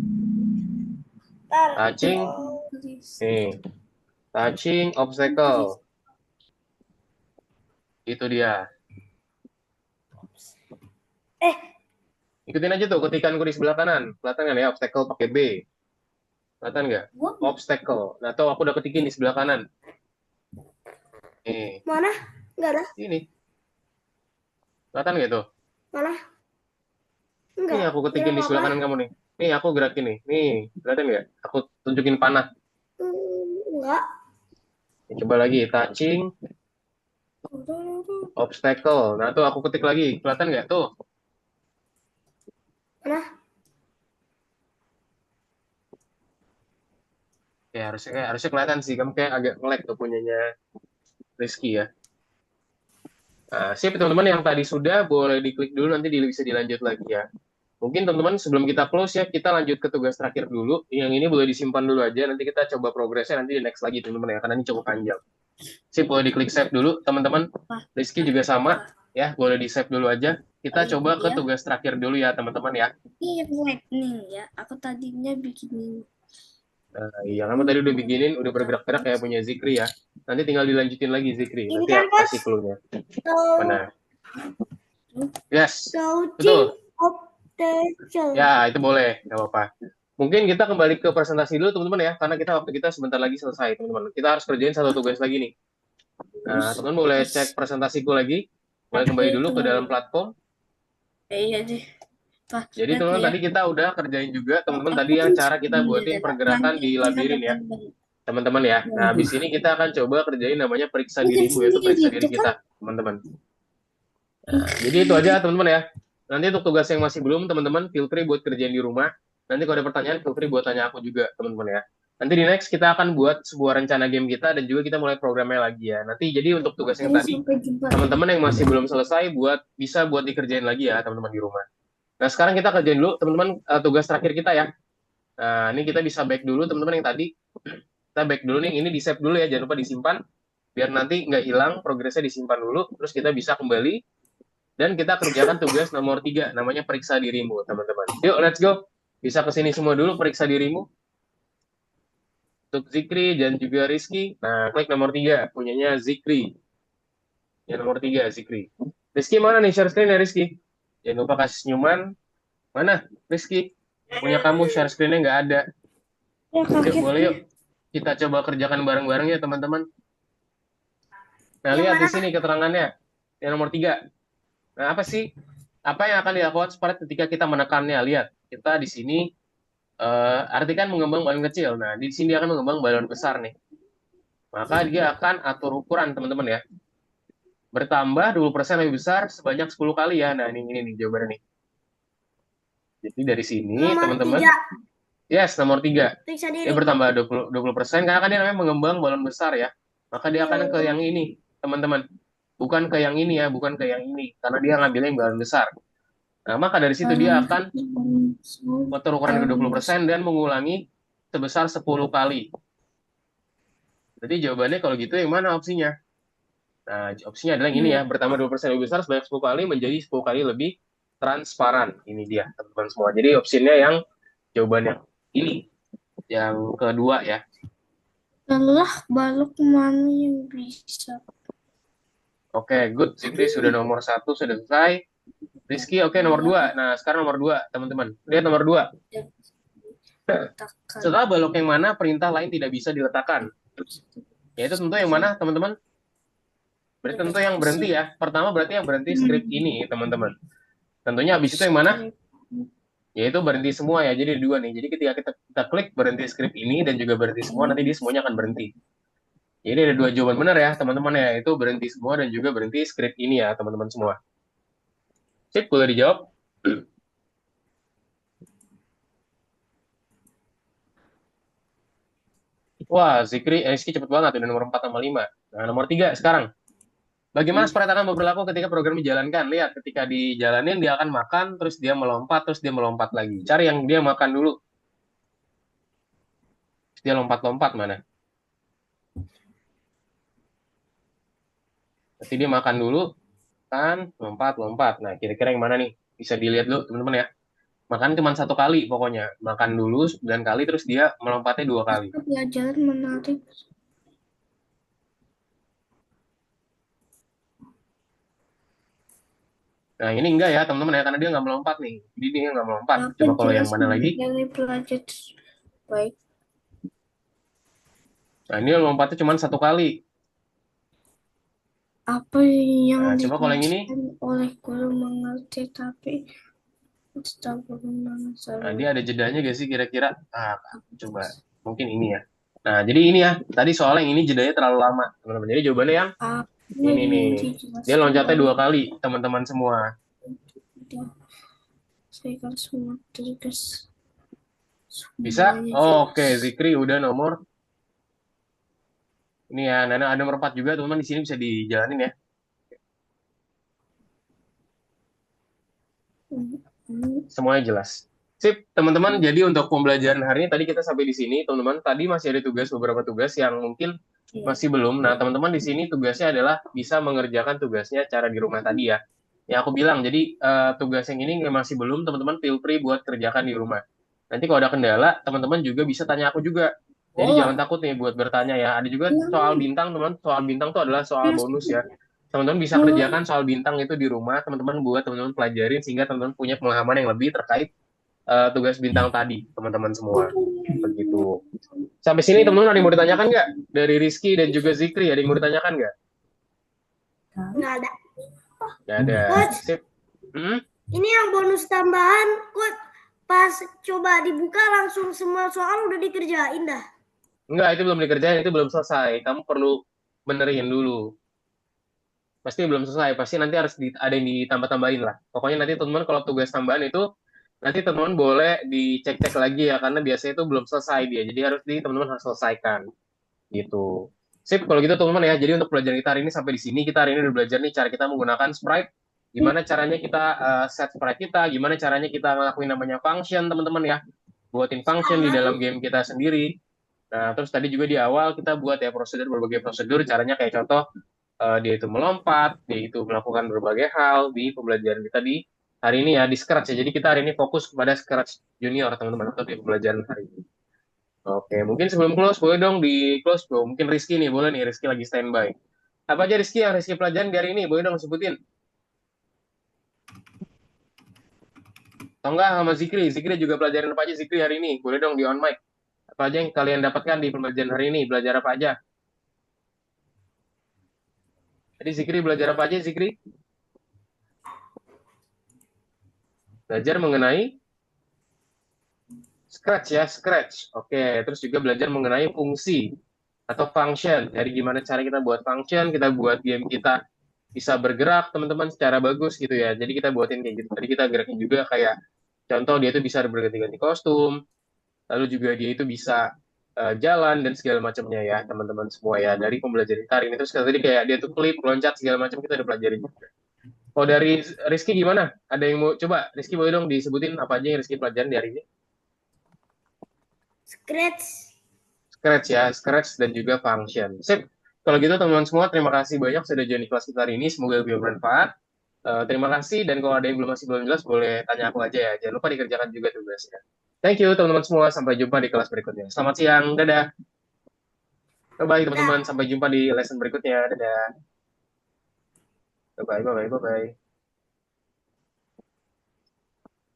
Touching. Nih. Touching obstacle. Itu dia. Ikutin aja tuh ketikanku di sebelah kanan. Kelihatan kan ya obstacle pakai B. Kelihatan nggak? Obstacle. Nah, tuh aku udah ketikin di sebelah kanan. Nih. Mana? Nggak ada. Ini. Kelihatan nggak tuh? Mana? Enggak. Nih aku ketikin di sebelah kanan kamu nih. Nih aku gerakin nih. Nih, kelihatan nggak? Aku tunjukin panah. Enggak. Nih, coba lagi. Touching obstacle. Nah, tuh aku ketik lagi. Kelihatan nggak tuh? Mana? Ya, harusnya kelihatan sih. Kamu kayak agak nge-lag tuh punyanya Rizky ya. Nah, sip teman-teman yang tadi sudah boleh diklik dulu nanti bisa dilanjut lagi ya. Mungkin teman-teman sebelum kita close ya kita lanjut ke tugas terakhir dulu. Yang ini boleh disimpan dulu aja. Nanti kita coba progresnya nanti di next lagi teman-teman ya karena ini cukup panjang. Sip boleh diklik save dulu teman-teman. Rizky juga sama ya boleh di save dulu aja. Kita coba ke tugas terakhir dulu ya teman-teman ya. Ini lightning ya. Aku tadinya bikin Nah, iya, kamu tadi udah bikinin, udah bergerak-gerak kayak punya Zikri ya. Nanti tinggal dilanjutin lagi Zikri. Ini Nanti kan, aku kasih clue-nya. Mana? Yes, touching betul. obstacle. Ya, itu boleh, nggak apa-apa. Mungkin kita kembali ke presentasi dulu teman-teman ya, karena waktu kita sebentar lagi selesai teman-teman. Kita harus kerjain satu tugas lagi nih. Nah, teman-teman boleh cek presentasiku lagi. Boleh kembali dulu ke dalam platform. iya deh. Jadi teman-teman tadi kita udah kerjain juga teman-teman tadi yang cara kita buatin pergerakan di labirin ya. Teman-teman ya. Nah, habis ini kita akan coba kerjain namanya periksa dirimu, yaitu periksa diri kita, teman-teman. Nah, jadi itu aja teman-teman ya. Nanti untuk tugas yang masih belum, teman-teman, feel free buat kerjain di rumah. Nanti kalau ada pertanyaan, feel free buat tanya aku juga, teman-teman ya. Nanti di next kita akan buat sebuah rencana game kita dan juga kita mulai programnya lagi ya. Nanti jadi untuk tugas yang tadi, teman-teman yang masih belum selesai bisa buat dikerjain lagi ya, teman-teman di rumah. Nah, sekarang kita kerjain dulu, teman-teman, tugas terakhir kita ya. Nah, ini kita bisa back dulu, teman-teman yang tadi. Kita back dulu nih, ini di save dulu ya, jangan lupa disimpan. Biar nanti nggak hilang, progresnya disimpan dulu, terus kita bisa kembali. Dan kita kerjakan tugas nomor 3, namanya periksa dirimu, teman-teman. Yuk, let's go. Bisa kesini semua dulu, periksa dirimu. Untuk Zikri dan juga Rizky. Nah, klik nomor 3, punyanya Zikri. Yang nomor 3, Zikri. Rizky mana nih share screen ya, Rizky? Jangan lupa kasih senyuman. Mana, Rizky? Punya kamu share screen-nya nggak ada. Yuk, boleh yuk. Kita coba kerjakan bareng-bareng ya, teman-teman. Nah, lihat di sini keterangannya. Yang nomor 3. Nah, apa sih? Apa yang akan dilakukan sprite ketika kita menekannya? Lihat, kita di sini artikan mengembang balon kecil. Nah, di sini dia akan mengembang balon besar nih. Maka dia akan atur ukuran, teman-teman ya. Bertambah 20% lebih besar sebanyak 10 kali ya. Nah, ini nih jawabannya nih. Jadi dari sini, teman-teman. Yes, nomor 3. Dia bertambah 20% karena kan dia namanya mengembang balon besar ya. Maka dia akan ke yang ini, teman-teman. Bukan ke yang ini ya, bukan ke yang ini. Karena dia ngambilnya yang balon besar. Nah, maka dari situ dia akan atur ukuran ke 20% dan mengulangi sebesar 10 kali. Jadi jawabannya kalau gitu yang mana opsinya? Nah, opsinya adalah yang ini ya, bertambah 20% lebih besar sebanyak 10 kali menjadi 10 kali lebih transparan. Ini dia teman-teman semua. Jadi opsinya yang jawabannya ini, yang kedua ya. Lelah balok mana yang bisa? Oke, good. Zikri sudah nomor 1, sudah selesai. Rizky, oke, nomor 2. Nah, sekarang nomor 2, teman-teman. Lihat nomor 2. Letakkan. Setelah balok yang mana perintah lain tidak bisa diletakkan? Yaitu tentu yang mana, teman-teman? Berarti tentu yang berhenti ya. Pertama berarti yang berhenti script ini, teman-teman. Tentunya habis itu yang mana? Yaitu berhenti semua ya. Jadi 2 nih. Jadi ketika kita klik berhenti script ini dan juga berhenti semua, nanti dia semuanya akan berhenti. Jadi ada 2 jawaban benar ya, teman-teman ya. Itu berhenti semua dan juga berhenti script ini ya, teman-teman semua. Sip, boleh dijawab? Wah, Rizky cepet banget, udah nomor 4 sama 5. Nah, nomor 3 sekarang. Bagaimana sprite akan berlaku ketika program dijalankan? Lihat, ketika dijalanin, dia akan makan, terus dia melompat lagi. Cari yang dia makan dulu. Dia lompat-lompat mana? Nanti dia makan dulu, kan, lompat-lompat. Nah, kira-kira yang mana nih? Bisa dilihat dulu, teman-teman ya. Makan cuma 1 kali pokoknya. Makan dulu 9 kali, terus dia melompatnya 2 kali. Pelajaran menarik. Nah, ini enggak ya, teman-teman ya, karena dia nggak melompat nih. Jadi dia nggak melompat. Apa Coba kalau yang jelas mana lagi? Yang dipelajari baik. Nah, ini lompatnya cuma 1 kali. Apa yang Nah, coba kalau yang ini? dijelaskan oleh guru mengerti tapi tak berguna. Nah, dia ada jedanya gak sih kira-kira? Coba. Mungkin ini ya. Nah, jadi ini ya. Tadi soalnya yang ini jedanya terlalu lama, teman-teman. Jadi jawabannya yang ini nih. Dia loncatnya 2 kali, teman-teman semua. Saya kan semua tugas. Bisa? Oke, Zikri udah nomor. Ini ya, Nana ada nomor 4 juga, teman-teman. Di sini bisa dijalanin ya. Semuanya jelas. Sip, teman-teman. Jadi untuk pembelajaran hari ini tadi kita sampai di sini, teman-teman. Tadi masih ada beberapa tugas yang mungkin masih belum. Nah, teman-teman di sini tugasnya adalah bisa mengerjakan tugasnya cara di rumah tadi ya. Ya aku bilang, jadi tugas yang ini masih belum, teman-teman feel free buat kerjakan di rumah. Nanti kalau ada kendala, teman-teman juga bisa tanya aku juga. Jadi jangan takut nih buat bertanya ya. Ada juga soal bintang, teman. Soal bintang itu adalah soal bonus ya. Teman-teman bisa kerjakan soal bintang itu di rumah, teman-teman buat teman-teman pelajarin sehingga teman-teman punya pemahaman yang lebih terkait tugas bintang tadi, teman-teman semua. Begitu. Sampai sini teman-teman ada yang mau ditanyakan nggak? Dari Rizky dan juga Zikri, ada yang mau ditanyakan nggak? Nggak ada. Nggak ada. Coach, Sip. ini yang bonus tambahan, Coach. Pas coba dibuka langsung semua soal udah dikerjain dah. Enggak, itu belum dikerjain, itu belum selesai. Kamu perlu benerin dulu. Pasti belum selesai, pasti nanti harus ada yang ditambah-tambahin lah. Pokoknya nanti teman-teman kalau tugas tambahan itu, nanti teman-teman boleh dicek-cek lagi ya, karena biasanya itu belum selesai dia. Jadi teman-teman harus selesaikan. Gitu. Sip, kalau gitu teman-teman ya. Jadi untuk pelajaran kita hari ini sampai di sini. Kita hari ini udah belajar nih cara kita menggunakan sprite. Gimana caranya kita set sprite kita, gimana caranya kita ngelakuin namanya function, teman-teman ya. Buatin function di dalam game kita sendiri. Nah, terus tadi juga di awal kita buat ya berbagai prosedur, caranya kayak contoh dia itu melompat, dia itu melakukan berbagai hal di pembelajaran kita di hari ini ya, di Scratch ya. Jadi kita hari ini fokus kepada Scratch Junior, teman-teman, untuk di pembelajaran hari ini. Oke, mungkin sebelum close, boleh dong di close, bro. Mungkin Rizky nih, boleh nih, Rizky lagi standby. Apa aja Rizky yang Rizky pelajaran di hari ini? Boleh dong sebutin. Atau enggak sama Zikri? Zikri juga pelajaran apa aja Zikri hari ini? Boleh dong di on mic. Apa aja yang kalian dapatkan di pembelajaran hari ini? Belajar apa aja? Jadi Zikri belajar apa aja Zikri? Belajar mengenai Scratch ya, Scratch. Oke, terus juga belajar mengenai fungsi atau function. Jadi gimana cara kita buat function, kita buat game kita bisa bergerak, teman-teman, secara bagus gitu ya. Jadi kita buatin kayak gitu. Tadi kita gerakin juga kayak contoh dia itu bisa berganti-ganti kostum, lalu juga dia itu bisa jalan dan segala macamnya ya, teman-teman semua ya. Dari pembelajaran hari ini terus tadi kayak dia tuh klip, loncat segala macam kita udah pelajarin juga. Oh dari Rizky gimana? Ada yang mau coba? Rizky boleh dong disebutin apa aja yang Rizky pelajaran di hari ini? Scratch ya, Scratch dan juga function. Sip. Kalau gitu teman-teman semua, terima kasih banyak sudah join di kelas kita hari ini. Semoga lebih bermanfaat. Terima kasih, dan kalau ada yang belum jelas, boleh tanya aku aja ya. Jangan lupa dikerjakan juga tugasnya. Thank you, teman-teman semua. Sampai jumpa di kelas berikutnya. Selamat siang. Dadah. Bye-bye, teman-teman. Dah. Sampai jumpa di lesson berikutnya. Dadah. Bye-bye, bye-bye, bye-bye.